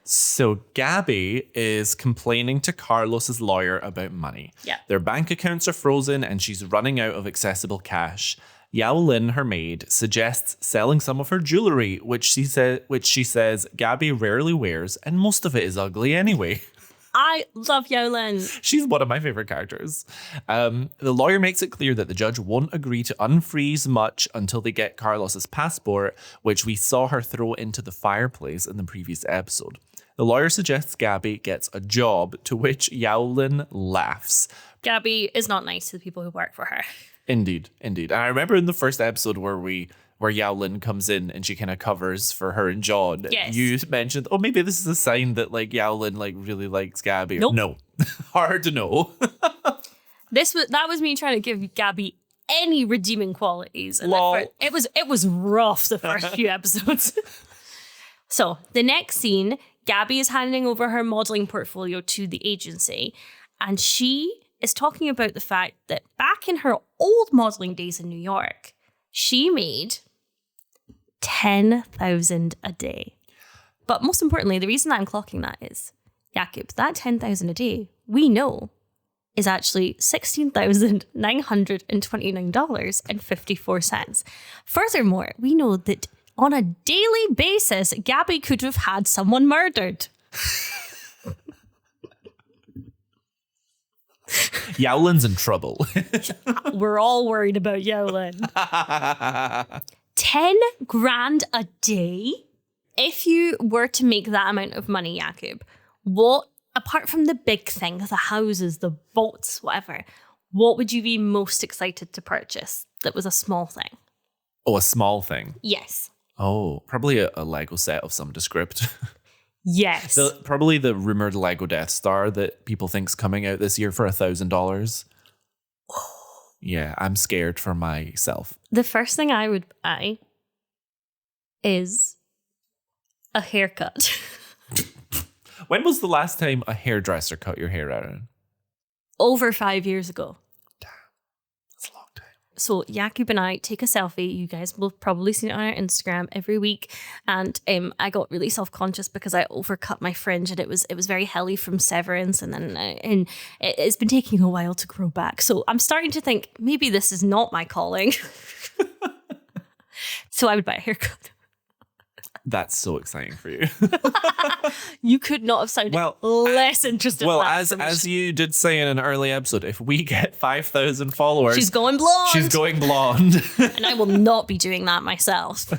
So Gabby is complaining to Carlos's lawyer about money. Yeah. Their Their bank accounts are frozen and she's running out of accessible cash. Yao Lin, her maid, suggests selling some of her jewelry, which she says Gabby rarely wears, and most of it is ugly anyway. I love Yolin. She's one of my favorite characters. The lawyer makes it clear that the judge won't agree to unfreeze much until they get Carlos's passport, which we saw her throw into the fireplace in the previous episode. The lawyer suggests Gabby gets a job, to which Yao-Lin laughs. Gabby is not nice to the people who work for her. Indeed. And I remember in the first episode where Yao-Lin comes in and she kind of covers for her and John. Yes. You mentioned, maybe this is a sign that like Yao-Lin like really likes Gabby. Nope. No. Hard to know. That was me trying to give Gabby any redeeming qualities. And Lol. it was rough the first few episodes. So the next scene, Gabby is handing over her modeling portfolio to the agency, and she is talking about the fact that back in her old modeling days in New York, she made $10,000 a day. But most importantly, the reason I'm clocking that is, Jakub, that $10,000 a day, we know, is actually $16,929.54. Furthermore, we know that On a daily basis, Gabby could have had someone murdered. Yowlin's in trouble. We're all worried about Yowlin. 10 grand a day? If you were to make that amount of money, Jakub, what, apart from the big thing, the houses, the boats, whatever, what would you be most excited to purchase that was a small thing? Oh, a small thing. Yes. Oh, probably a Lego set of some descript. Yes. Probably the rumored Lego Death Star that people think's coming out this year for $1,000. Yeah, I'm scared for myself. The first thing I would buy is a haircut. When was the last time a hairdresser cut your hair, Erin? Over 5 years ago. That's a long time. So Jakub and I take a selfie. You guys will have probably seen it on our Instagram every week. And I got really self-conscious because I overcut my fringe and it was very helly from Severance. And then and it's been taking a while to grow back. So I'm starting to think maybe this is not my calling. So I would buy a haircut. That's so exciting for you. You could not have sounded less interested. Well, in that as you did say in an early episode, if we get 5,000 followers, she's going blonde. She's going blonde. And I will not be doing that myself.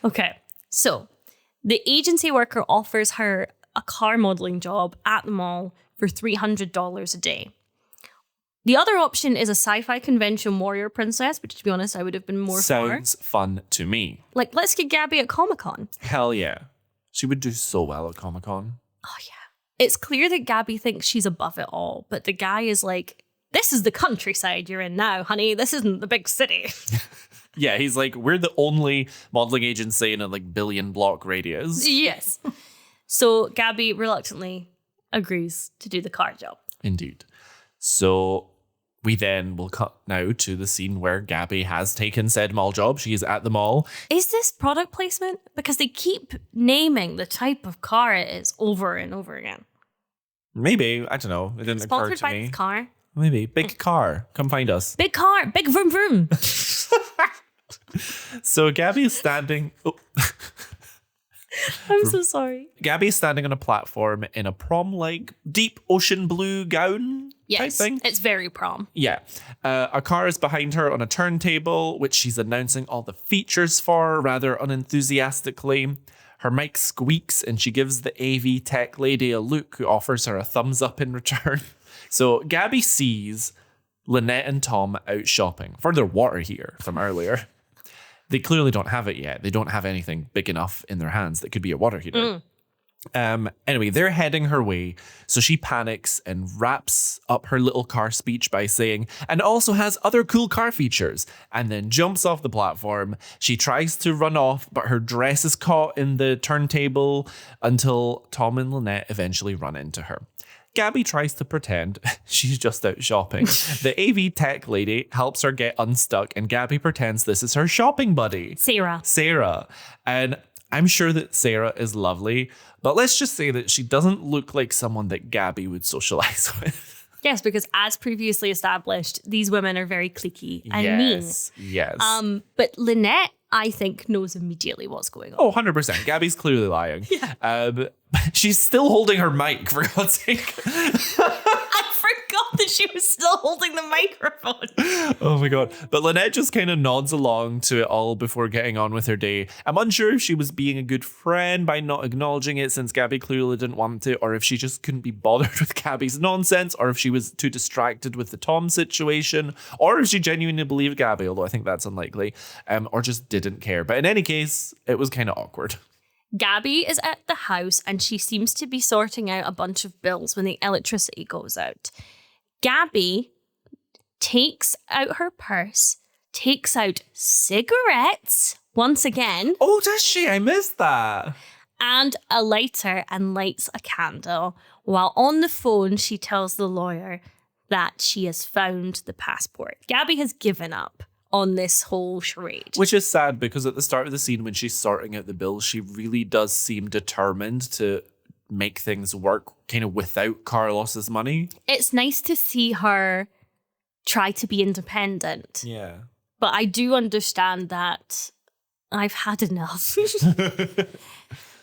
Okay, so the agency worker offers her a car modeling job at the mall for $300 a day. The other option is a sci-fi convention warrior princess, which, to be honest, I would have been more Sounds fun to me. Like, let's get Gabby at Comic-Con. Hell yeah. She would do so well at Comic-Con. Oh, yeah. It's clear that Gabby thinks she's above it all, but the guy is like, this is the countryside you're in now, honey. This isn't the big city. Yeah, he's like, we're the only modeling agency in a billion block radius. Yes. So Gabby reluctantly agrees to do the car job. Indeed. So we then will cut now to the scene where Gabby has taken said mall job. She is at the mall. Is this product placement? Because they keep naming the type of car it is over and over again. Maybe. I don't know. It didn't occur Sponsored to by me. this car. Maybe. Big car. Come find us. Big car. Big vroom vroom. So Gabby is standing... Oh. I'm so sorry. Gabby is standing on a platform in a prom-like deep ocean blue gown type thing. It's very prom. Yeah. A car is behind her on a turntable, which she's announcing all the features for rather unenthusiastically. Her mic squeaks and she gives the AV tech lady a look who offers her a thumbs up in return. So Gabby sees Lynette and Tom out shopping for their water heater from earlier. They clearly don't have it yet. They don't have anything big enough in their hands that could be a water heater. Anyway, they're heading her way. So she panics and wraps up her little car speech by saying, and also has other cool car features, and then jumps off the platform. She tries to run off, but her dress is caught in the turntable until Tom and Lynette eventually run into her. Gabby tries to pretend she's just out shopping. The AV tech lady helps her get unstuck, and Gabby pretends this is her shopping buddy. Sarah. And I'm sure that Sarah is lovely, but let's just say that she doesn't look like someone that Gabby would socialize with. Yes, because as previously established, these women are very cliquey and mean. Yes. But Lynette, I think, knows immediately what's going on. Oh, 100%. Gabby's clearly lying. Yeah. She's still holding her mic, for God's sake. I forgot that she was still holding the microphone. Oh my God. But Lynette just kind of nods along to it all before getting on with her day. I'm unsure if she was being a good friend by not acknowledging it since Gabby clearly didn't want to, or if she just couldn't be bothered with Gabby's nonsense, or if she was too distracted with the Tom situation, or if she genuinely believed Gabby, although I think that's unlikely, or just didn't care. But in any case, it was kind of awkward. Gabby is at the house and she seems to be sorting out a bunch of bills when the electricity goes out. Gabby takes out her purse, takes out cigarettes once again. Oh, does she? I missed that. And a lighter and lights a candle. While on the phone, she tells the lawyer that she has found the passport. Gabby has given up on this whole charade. Which is sad because at the start of the scene when she's sorting out the bills, she really does seem determined to make things work kind of without Carlos's money. It's nice to see her try to be independent. Yeah. But I do understand that I've had enough.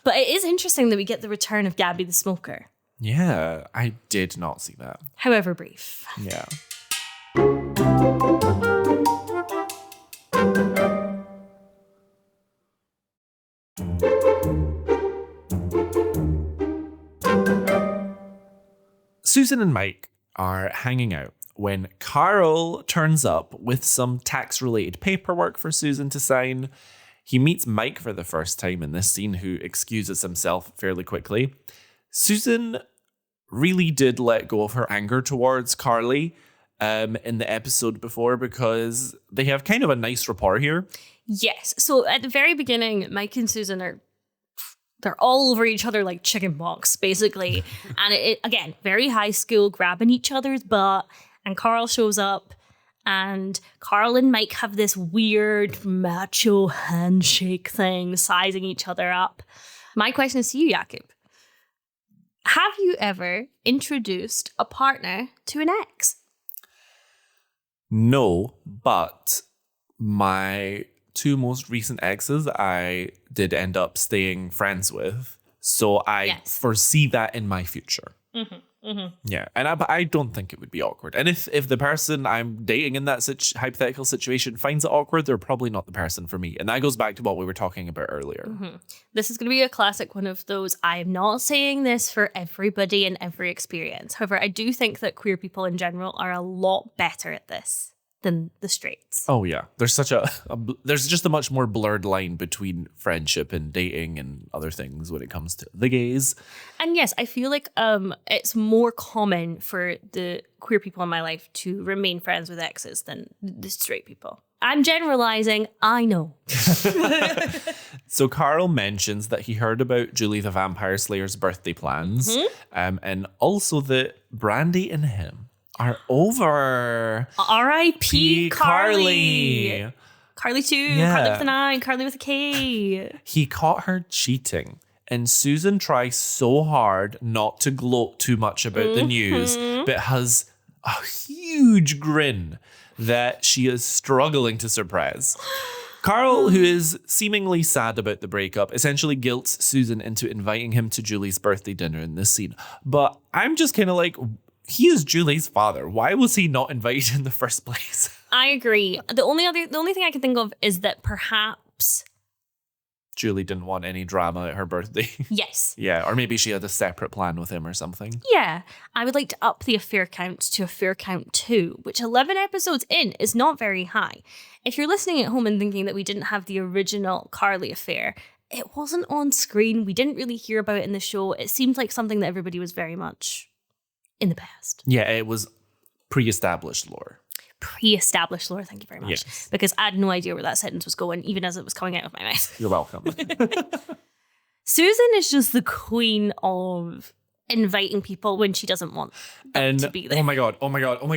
But it is interesting that we get the return of Gabby the Smoker. Yeah, I did not see that. However brief. Yeah. Susan and Mike are hanging out when Carl turns up with some tax-related paperwork for Susan to sign. He meets Mike for the first time in this scene, who excuses himself fairly quickly. Susan really did let go of her anger towards Carly in the episode before, because they have kind of a nice rapport here. Yes. So at the very beginning, Mike and Susan they're all over each other like chicken pox, basically. And it again, very high school, grabbing each other's butt. And Carl shows up, and Carl and Mike have this weird macho handshake thing, sizing each other up. My question is to you, Jakub. Have you ever introduced a partner to an ex? No, but my 2 most recent exes I did end up staying friends with. So I foresee that in my future. Yeah, and I don't think it would be awkward. And if the person I'm dating in that hypothetical situation finds it awkward, they're probably not the person for me. And that goes back to what we were talking about earlier. This is going to be a classic one of those. I am not saying this for everybody in every experience. However, I do think that queer people in general are a lot better at this than the straights. Oh yeah, there's such there's just a much more blurred line between friendship and dating and other things when it comes to the gays. And yes, I feel like it's more common for the queer people in my life to remain friends with exes than the straight people. I'm generalizing, I know. So Carl mentions that he heard about Julie the Vampire Slayer's birthday plans, and also that Brandy and him are over. R.I.P. Carly. Carly too. Yeah. Carly with an I and Carly with a K. He caught her cheating, and Susan tries so hard not to gloat too much about the news, but has a huge grin that she is struggling to suppress. Carl, who is seemingly sad about the breakup, essentially guilts Susan into inviting him to Julie's birthday dinner in this scene. But I'm just kind of like, he is Julie's father. Why was he not invited in the first place? I agree. The only thing I can think of is that perhaps Julie didn't want any drama at her birthday. Yes. Yeah, or maybe she had a separate plan with him or something. Yeah. I would like to up the affair count to affair count 2, which 11 episodes in is not very high. If you're listening at home and thinking that we didn't have the original Carly affair, it wasn't on screen. We didn't really hear about it in the show. It seemed like something that everybody was very much in the past. Yeah, it was pre-established lore. Pre-established lore, thank you very much. Yes. Because I had no idea where that sentence was going, even as it was coming out of my mouth. You're welcome. Susan is just the queen of inviting people when she doesn't want them to be there. Oh my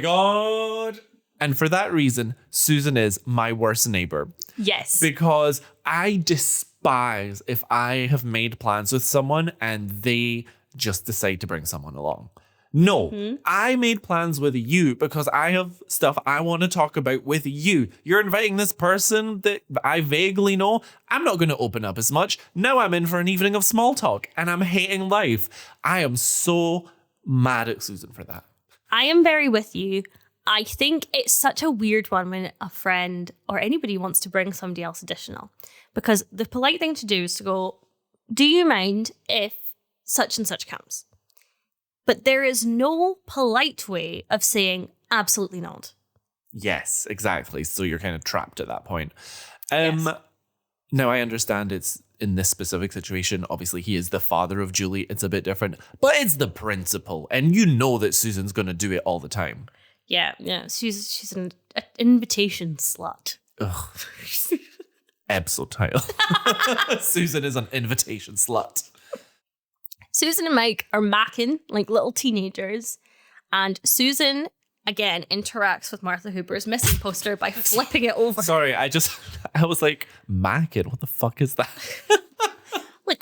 God. And for that reason, Susan is my worst neighbor. Yes. Because I despise if I have made plans with someone and they just decide to bring someone along. No, I made plans with you because I have stuff I want to talk about with you. You're inviting this person that I vaguely know. I'm not going to open up as much. Now I'm in for an evening of small talk and I'm hating life. I am so mad at Susan for that. I am very with you. I think it's such a weird one when a friend or anybody wants to bring somebody else additional. Because the polite thing to do is to go, do you mind if such and such comes? But there is no polite way of saying absolutely not. Yes, exactly. So you're kind of trapped at that point. Yes. Now, I understand it's in this specific situation. Obviously, he is the father of Julie. It's a bit different. But it's the principle. And you know that Susan's going to do it all the time. Yeah. She's an invitation slut. Ugh. Episode title. Susan is an invitation slut. Susan and Mike are macking like little teenagers, and Susan again interacts with Martha Hooper's missing poster by flipping it over. Sorry, I was like, macking? What the fuck is that? Like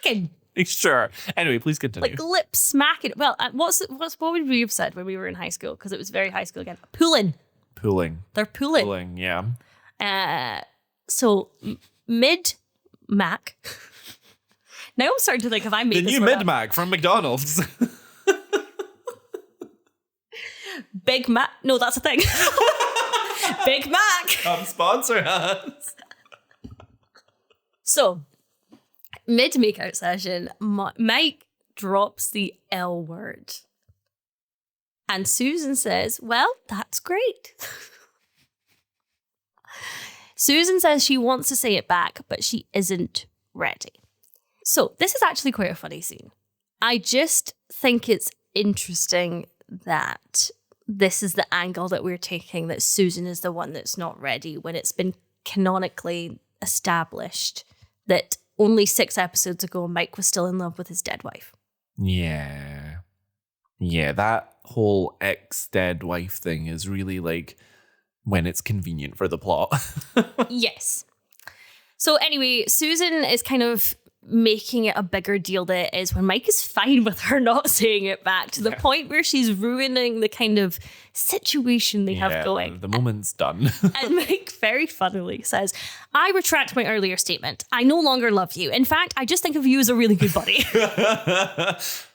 macking. Sure. Anyway, please continue. Like lip smacking. Well, what would we have said when we were in high school? Because it was very high school again. Pooling. Pooling. They're pooling. Pooling, yeah. So mid-Mac. Now I'm starting to think if I made The this new word up. mid-Mac from McDonald's. Big Mac. No, that's a thing. Big Mac. Come sponsor us. So, mid-makeout session, Mike drops the L word. And Susan says, well, that's great. Susan says she wants to say it back, but she isn't ready. So, this is actually quite a funny scene. I just think it's interesting that this is the angle that we're taking, that Susan is the one that's not ready, when it's been canonically established that only 6 episodes ago Mike was still in love with his dead wife. Yeah. Yeah, that whole ex-dead wife thing is really like when it's convenient for the plot. Yes. So anyway, Susan is kind of making it a bigger deal than it is when Mike is fine with her not saying it back, to the point where she's ruining the kind of situation they have going. The moment's done. And Mike very funnily says, I retract my earlier statement. I no longer love you. In fact, I just think of you as a really good buddy.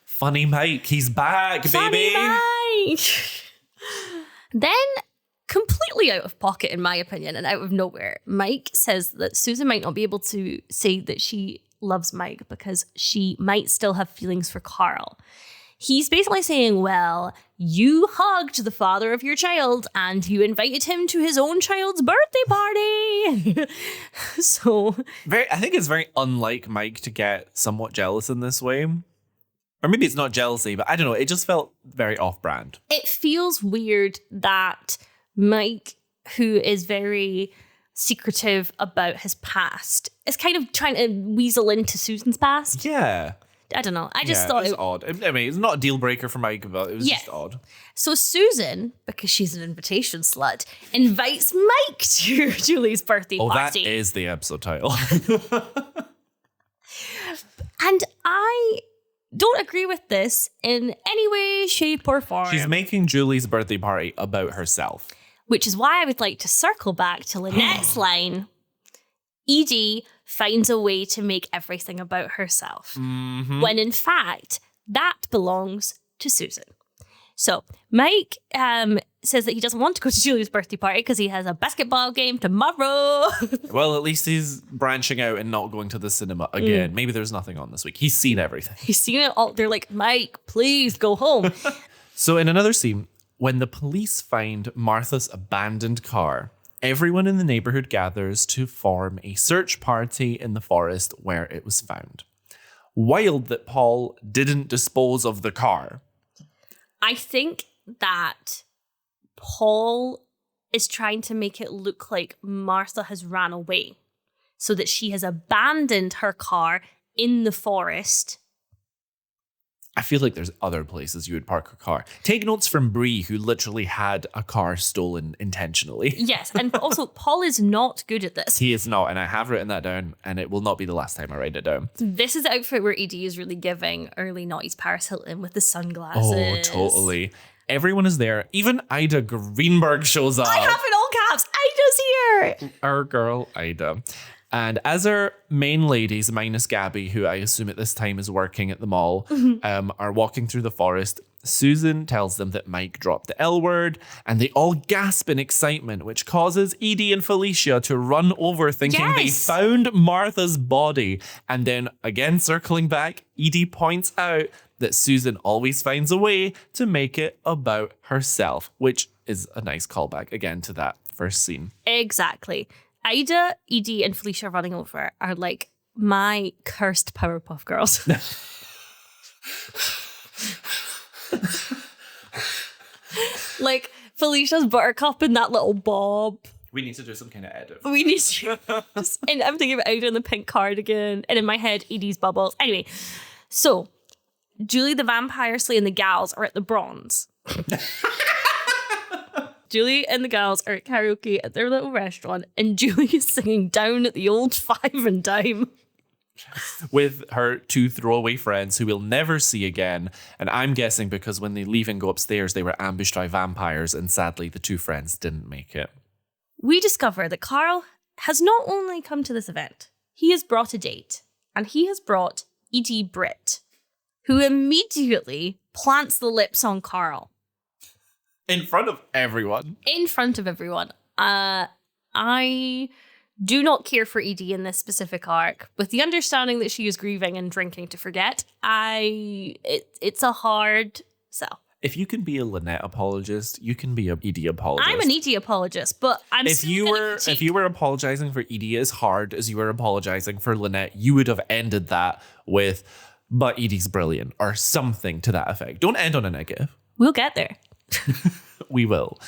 Funny Mike, he's back, Funny baby. Mike. Then, completely out of pocket, in my opinion, and out of nowhere, Mike says that Susan might not be able to say that she loves Mike because she might still have feelings for Carl. He's basically saying, well, you hugged the father of your child and you invited him to his own child's birthday party. So I think it's very unlike Mike to get somewhat jealous in this way. Or maybe it's not jealousy, but I don't know. It just felt very off-brand. it feels weird that Mike, who is very secretive about his past, is kind of trying to weasel into Susan's past. Yeah. I don't know. I just thought it's it. odd. I mean, it's not a deal breaker for Mike, but it was just odd. So Susan, because she's an invitation slut, invites Mike to Julie's birthday party. That is the episode title. And I don't agree with this in any way, shape, or form. She's making Julie's birthday party about herself. Which is why I would like to circle back to Lynette's line. Edie finds a way to make everything about herself. Mm-hmm. When in fact, that belongs to Susan. So Mike says that he doesn't want to go to Julie's birthday party because he has a basketball game tomorrow. Well, at least he's branching out and not going to the cinema again. Maybe there's nothing on this week. He's seen everything. He's seen it all. They're like, Mike, please go home. So in another scene, when the police find Martha's abandoned car, everyone in the neighborhood gathers to form a search party in the forest where it was found. Wild that Paul didn't dispose of the car. I think that Paul is trying to make it look like Martha has ran away so that she has abandoned her car in the forest. I feel like there's other places you would park a car. Take notes from Bree, who literally had a car stolen intentionally. Yes, and also Paul is not good at this. He is not, and I have written that down, and it will not be the last time I write it down. This is the outfit where Edie is really giving early noughties Paris Hilton with the sunglasses. Oh, totally. Everyone is there. Even Ida Greenberg shows up. I have in all caps. Ida's here. Our girl, Ida. And as our main ladies, minus Gabby, who I assume at this time is working at the mall, are walking through the forest, Susan tells them that Mike dropped the L word, and they all gasp in excitement, which causes Edie and Felicia to run over thinking they found Martha's body. And then, again circling back, Edie points out that Susan always finds a way to make it about herself, which is a nice callback, again, to that first scene. Exactly. Ida, Edie, and Felicia running over are like my cursed Powerpuff Girls. Like Felicia's Buttercup and that little bob. We need to do some kind of edit. We need to. And I'm thinking of Ida in the pink cardigan, and in my head, Edie's bubbles. Anyway, so Julie the Vampire Slayer and the gals are at the Bronze. Julie and the gals are at karaoke at their little restaurant, and Julie is singing Down at the Old Five and Dime. With her 2 throwaway friends who we'll never see again. And I'm guessing because when they leave and go upstairs, they were ambushed by vampires, and sadly, the 2 friends didn't make it. we discover that Carl has not only come to this event, he has brought a date. And he has brought Edie Britt, who immediately plants the lips on Carl. In front of everyone. In front of everyone. I do not care for Edie in this specific arc. With the understanding that she is grieving and drinking to forget, it's a hard sell. If you can be a Lynette apologist, you can be a Edie apologist. I'm an Edie apologist, but if you were apologizing for Edie as hard as you were apologizing for Lynette, you would have ended that with, but Edie's brilliant, or something to that effect. Don't end on a negative. We'll get there. We will.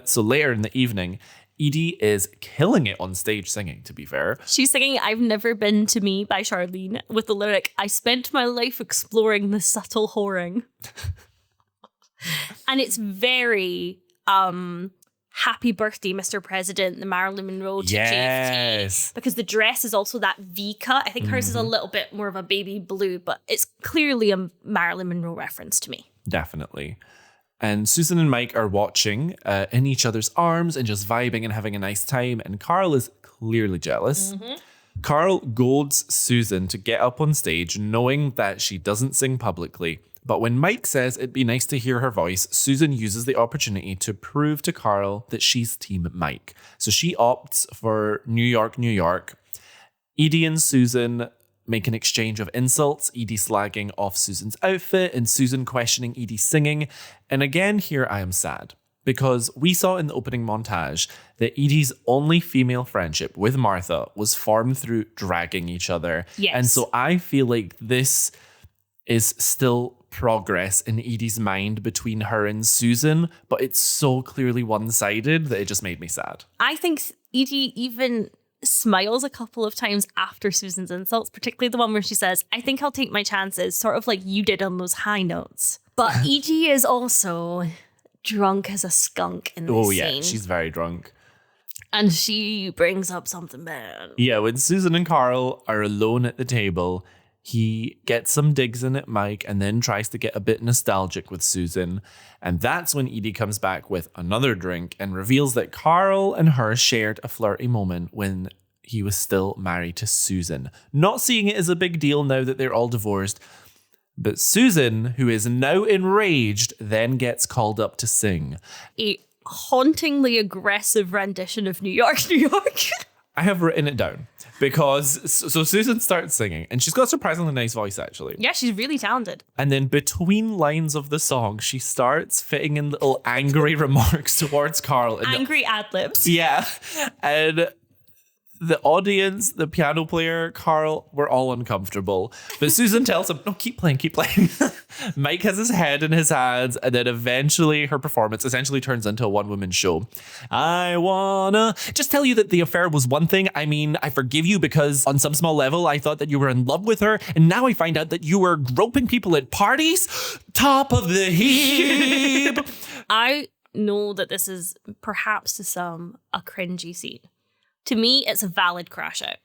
So later in the evening, Edie is killing it on stage singing, to be fair. She's singing I've Never Been to Me by Charlene with the lyric, I spent my life exploring the subtle whoring. And it's very happy birthday, Mr. President, the Marilyn Monroe to JFK. Because the dress is also that V cut. I think hers is a little bit more of a baby blue, but it's clearly a Marilyn Monroe reference to me. Definitely. And Susan and Mike are watching in each other's arms and just vibing and having a nice time. And Carl is clearly jealous. Carl goads Susan to get up on stage, knowing that she doesn't sing publicly. But when Mike says it'd be nice to hear her voice, Susan uses the opportunity to prove to Carl that she's Team Mike. So she opts for New York, New York. Edie and Susan make an exchange of insults, Edie slagging off Susan's outfit and Susan questioning Edie's singing. And again, here I am sad. Because we saw in the opening montage that Edie's only female friendship with Martha was formed through dragging each other. Yes. And so I feel like this is still progress in Edie's mind between her and Susan, but it's so clearly one-sided that it just made me sad. I think Edie even smiles a couple of times after Susan's insults, particularly the one where she says, I think I'll take my chances, sort of like you did on those high notes. But Edie is also drunk as a skunk in this scene. Oh yeah, she's very drunk. And she brings up something bad. Yeah, when Susan and Carl are alone at the table, he gets some digs in at Mike and then tries to get a bit nostalgic with Susan. And that's when Edie comes back with another drink and reveals that Carl and her shared a flirty moment when he was still married to Susan. Not seeing it as a big deal now that they're all divorced. But Susan, who is now enraged, then gets called up to sing. A hauntingly aggressive rendition of New York, New York. I have written it down because so Susan starts singing and she's got a surprisingly nice voice, actually. Yeah, she's really talented. And then between lines of the song, she starts fitting in little angry remarks towards Carl. And angry ad-libs. Yeah. And the audience, the piano player, Carl, were all uncomfortable. But Susan tells him, no, keep playing, keep playing. Mike has his head in his hands, and then eventually her performance essentially turns into a one-woman show. I wanna just tell you that the affair was one thing. I mean, I forgive you because on some small level, I thought that you were in love with her, and now I find out that you were groping people at parties. Top of the heap. I know that this is perhaps to some a cringy scene. To me, it's a valid crash out.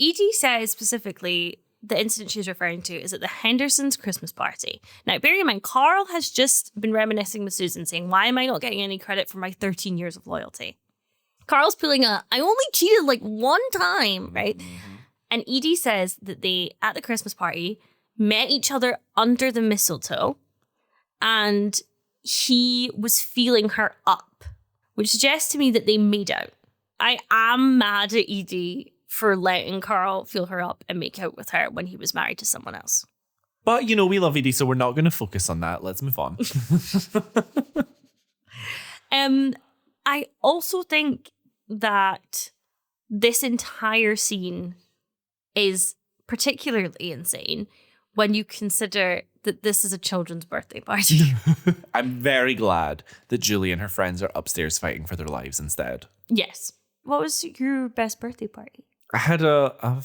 Edie says specifically the incident she's referring to is at the Hendersons' Christmas party. Now, bearing in mind, Carl has just been reminiscing with Susan, saying, why am I not getting any credit for my 13 years of loyalty? Carl's pulling I only cheated like one time, right? And Edie says that they, at the Christmas party, met each other under the mistletoe and he was feeling her up, which suggests to me that they made out. I am mad at Edie for letting Carl feel her up and make out with her when he was married to someone else. But, you know, we love Edie, so we're not going to focus on that. Let's move on. I also think that this entire scene is particularly insane when you consider that this is a children's birthday party. I'm very glad that Julie and her friends are upstairs fighting for their lives instead. Yes. What was your best birthday party? I had a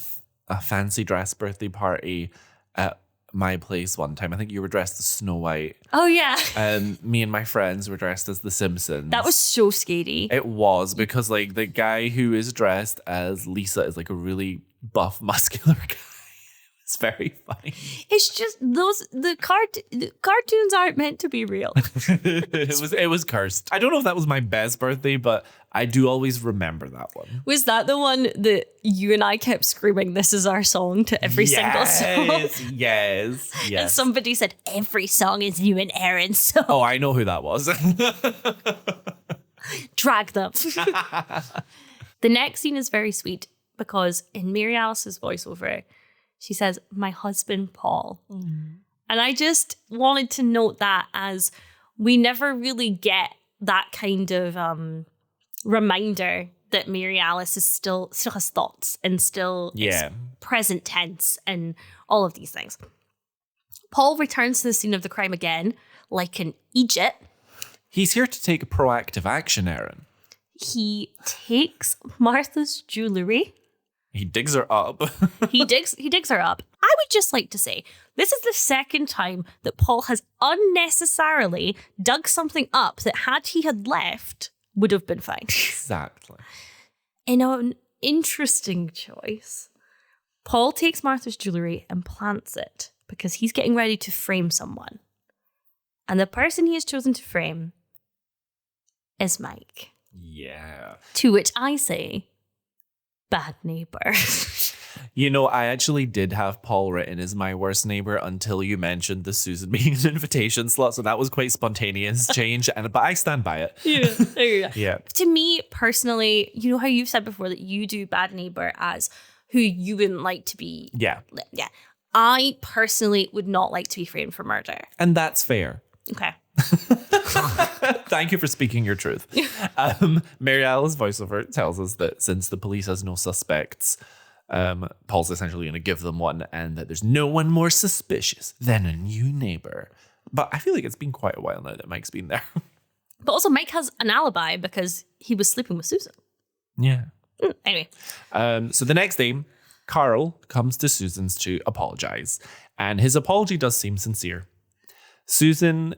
fancy dress birthday party at my place one time. I think you were dressed as Snow White. Oh, yeah. And me and my friends were dressed as The Simpsons. That was so scary. It was, because like the guy who is dressed as Lisa is like a really buff, muscular guy. It's very funny. It's just the cartoons aren't meant to be real. It was cursed. I don't know if that was my best birthday, but I do always remember that one. Was that the one that you and I kept screaming, "This is our song" to every single song? Yes. And somebody said, "Every song is you and Erin's song." Oh, I know who that was. Drag them. The next scene is very sweet because in Mary Alice's voiceover, she says, "My husband, Paul." Mm. And I just wanted to note that, as we never really get that kind of reminder that Mary Alice is still has thoughts and still is present tense and all of these things. Paul returns to the scene of the crime again, like an Egypt. He's here to take proactive action, Erin. He takes Martha's jewelry. He digs her up. He digs her up. I would just like to say, this is the second time that Paul has unnecessarily dug something up that, had he had left, would have been fine. Exactly. In an interesting choice, Paul takes Martha's jewelry and plants it because he's getting ready to frame someone. And the person he has chosen to frame is Mike. Yeah. To which I say, bad neighbor. You know, I actually did have Paul written as my worst neighbor until you mentioned the Susan being an invitation slot. So that was quite spontaneous change. But I stand by it. Yeah, there you go. Yeah. To me personally, you know how you've said before that you do bad neighbor as who you wouldn't like to be. Yeah. Yeah. I personally would not like to be framed for murder. And that's fair. Okay. Thank you for speaking your truth. Mary Alice's voiceover tells us that since the police has no suspects, Paul's essentially going to give them one, and that there's no one more suspicious than a new neighbor. But I feel like it's been quite a while now that Mike's been there. But also Mike has an alibi because he was sleeping with Susan. Yeah. Anyway. So the next day, Carl comes to Susan's to apologize, and his apology does seem sincere. Susan,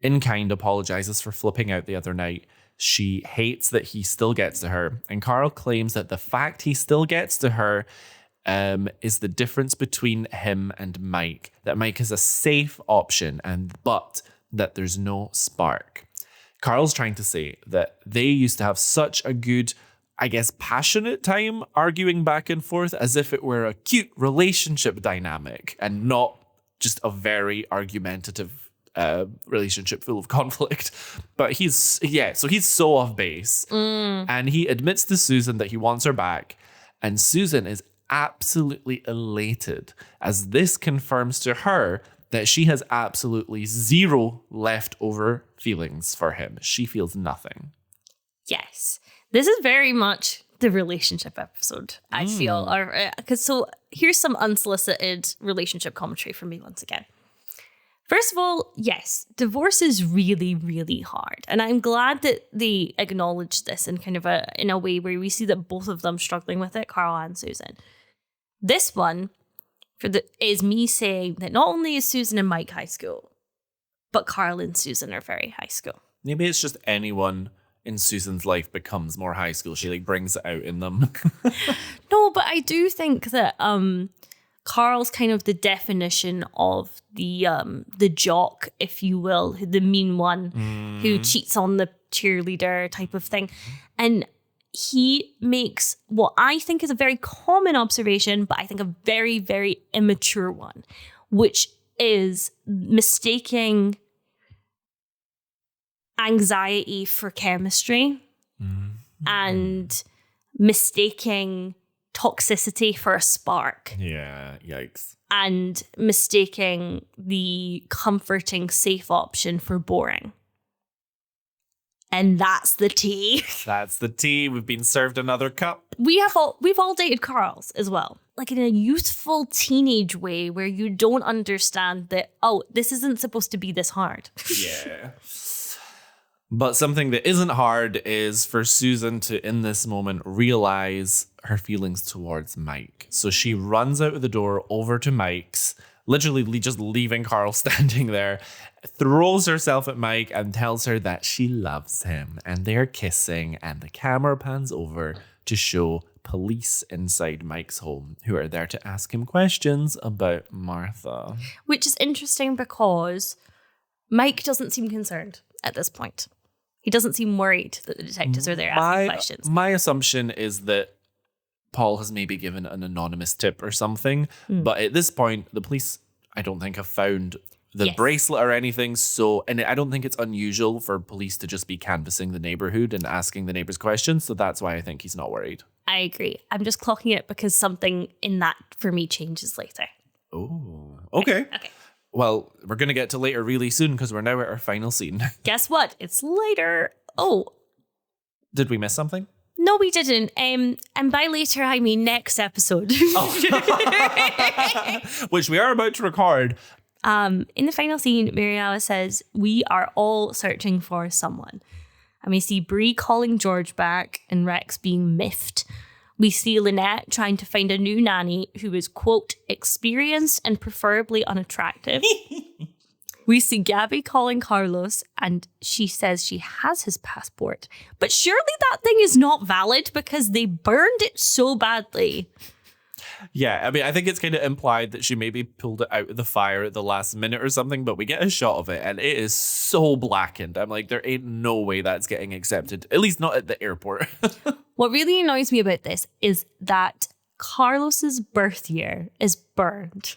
in kind, apologizes for flipping out the other night. She hates that he still gets to her, and Carl claims that the fact he still gets to her is the difference between him and Mike. That Mike is a safe option, but that there's no spark. Carl's trying to say that they used to have such a good, I guess, passionate time arguing back and forth as if it were a cute relationship dynamic and not just a very argumentative relationship full of conflict. But he's so off base. And he admits to Susan that he wants her back. And Susan is absolutely elated, as this confirms to her that she has absolutely zero leftover feelings for him. She feels nothing. Yes. This is very much the relationship episode, I feel. So here's some unsolicited relationship commentary from me once again. First of all, yes, divorce is really, really hard. And I'm glad that they acknowledge this in kind of in a way where we see that both of them struggling with it, Carl and Susan. This one is me saying that not only is Susan and Mike high school, but Carl and Susan are very high school. Maybe it's just anyone in Susan's life becomes more high school. She brings it out in them. No, but I do think that Carl's kind of the definition of the jock, if you will, the mean one who cheats on the cheerleader type of thing. And he makes what I think is a very common observation, but I think a very, very immature one, which is mistaking anxiety for chemistry and mistaking toxicity for a spark. Yeah, yikes. And mistaking the comforting, safe option for boring. And that's the tea. That's the tea. We've been served another cup. We've all dated Carls as well. Like in a youthful teenage way where you don't understand that, oh, this isn't supposed to be this hard. Yeah. But something that isn't hard is for Susan to, in this moment, realize her feelings towards Mike. So she runs out of the door over to Mike's, literally just leaving Carl standing there, throws herself at Mike and tells her that she loves him. And they're kissing, and the camera pans over to show police inside Mike's home who are there to ask him questions about Martha. Which is interesting because Mike doesn't seem concerned at this point. He doesn't seem worried that the detectives are there asking questions. My assumption is that Paul has maybe given an anonymous tip or something. But at this point, the police, I don't think, have found the bracelet or anything. So, and I don't think it's unusual for police to just be canvassing the neighborhood and asking the neighbors questions. So that's why I think he's not worried. I agree. I'm just clocking it because something in that for me changes later. Oh, okay. Okay. Well, we're going to get to later really soon because we're now at our final scene. Guess what? It's later. Oh. Did we miss something? No, we didn't. And by later, I mean next episode. Which we are about to record. In the final scene, Mary Alice says, we are all searching for someone. And we see Bree calling George back and Rex being miffed. We see Lynette trying to find a new nanny who is, quote, experienced and preferably unattractive. We see Gabby calling Carlos and she says she has his passport. But surely that thing is not valid because they burned it so badly. Yeah, I mean, I think it's kind of implied that she maybe pulled it out of the fire at the last minute or something, but we get a shot of it and it is so blackened. I'm like, there ain't no way that's getting accepted, at least not at the airport. What really annoys me about this is that Carlos's birth year is burned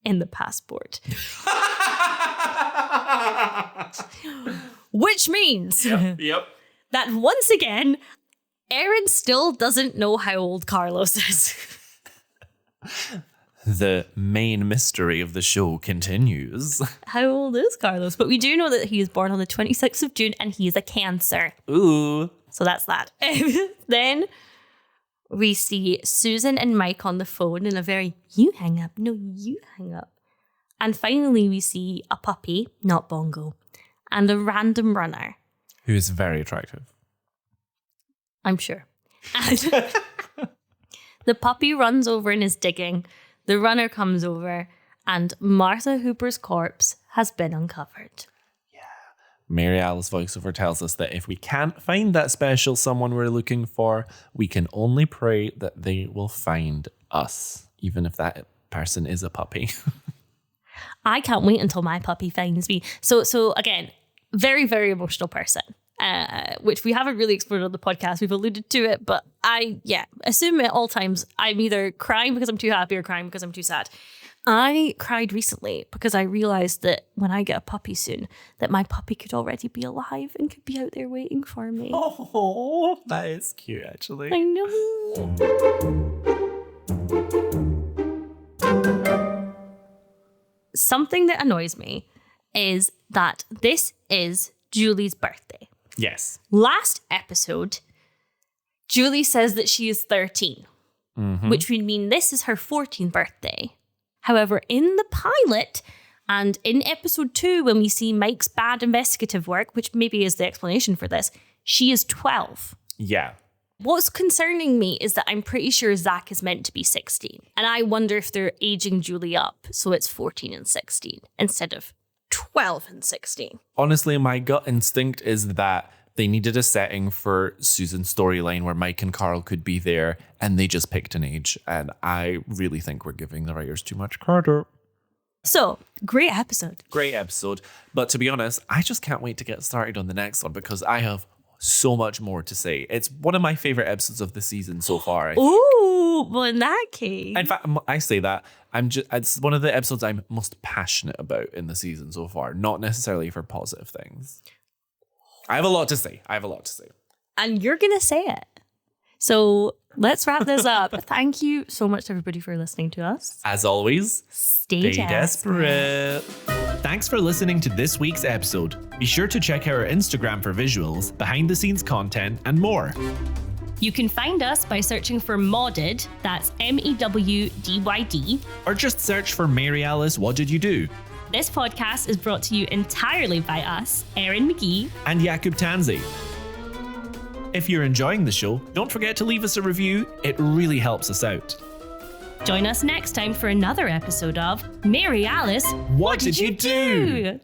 in the passport. Which means that once again, Erin still doesn't know how old Carlos is. The main mystery of the show continues. How old is Carlos? But we do know that he was born on the 26th of June and he's a Cancer. Ooh. So that's that. Then we see Susan and Mike on the phone in a very, you hang up. No, you hang up. And finally we see a puppy, not Bongo, and a random runner. Who is very attractive. I'm sure. And the puppy runs over and is digging. The runner comes over and Martha Hooper's corpse has been uncovered. Mary Alice voiceover tells us that if we can't find that special someone we're looking for, we can only pray that they will find us, even if that person is a puppy. I can't wait until my puppy finds me. So again, very, very emotional person, which we haven't really explored on the podcast. We've alluded to it, but I assume at all times I'm either crying because I'm too happy or crying because I'm too sad. I cried recently because I realised that when I get a puppy soon, that my puppy could already be alive and could be out there waiting for me. Oh, that is cute, actually. I know. Something that annoys me is that this is Julie's birthday. Yes. Last episode, Julie says that she is 13, which would mean this is her 14th birthday. However, in the pilot and in episode 2, when we see Mike's bad investigative work, which maybe is the explanation for this, she is 12. Yeah. What's concerning me is that I'm pretty sure Zach is meant to be 16. And I wonder if they're aging Julie up so it's 14 and 16 instead of 12 and 16. Honestly, my gut instinct is that they needed a setting for Susan's storyline where Mike and Carl could be there and they just picked an age. And I really think we're giving the writers too much credit. So, great episode. Great episode. But to be honest, I just can't wait to get started on the next one because I have so much more to say. It's one of my favorite episodes of the season so far. Ooh, well, in that case. In fact, I say that. It's one of the episodes I'm most passionate about in the season so far, not necessarily for positive things. I have a lot to say. And you're going to say it. So let's wrap this up. Thank you so much to everybody for listening to us. As always, stay desperate. Thanks for listening to this week's episode. Be sure to check out our Instagram for visuals, behind the scenes content, and more. You can find us by searching for Modded, that's MEWDYD. Or just search for Mary Alice, What Did You Do? This podcast is brought to you entirely by us, Erin McGee and Jakub Tanzi. If you're enjoying the show, don't forget to leave us a review. It really helps us out. Join us next time for another episode of Mary Alice, What Did You Do?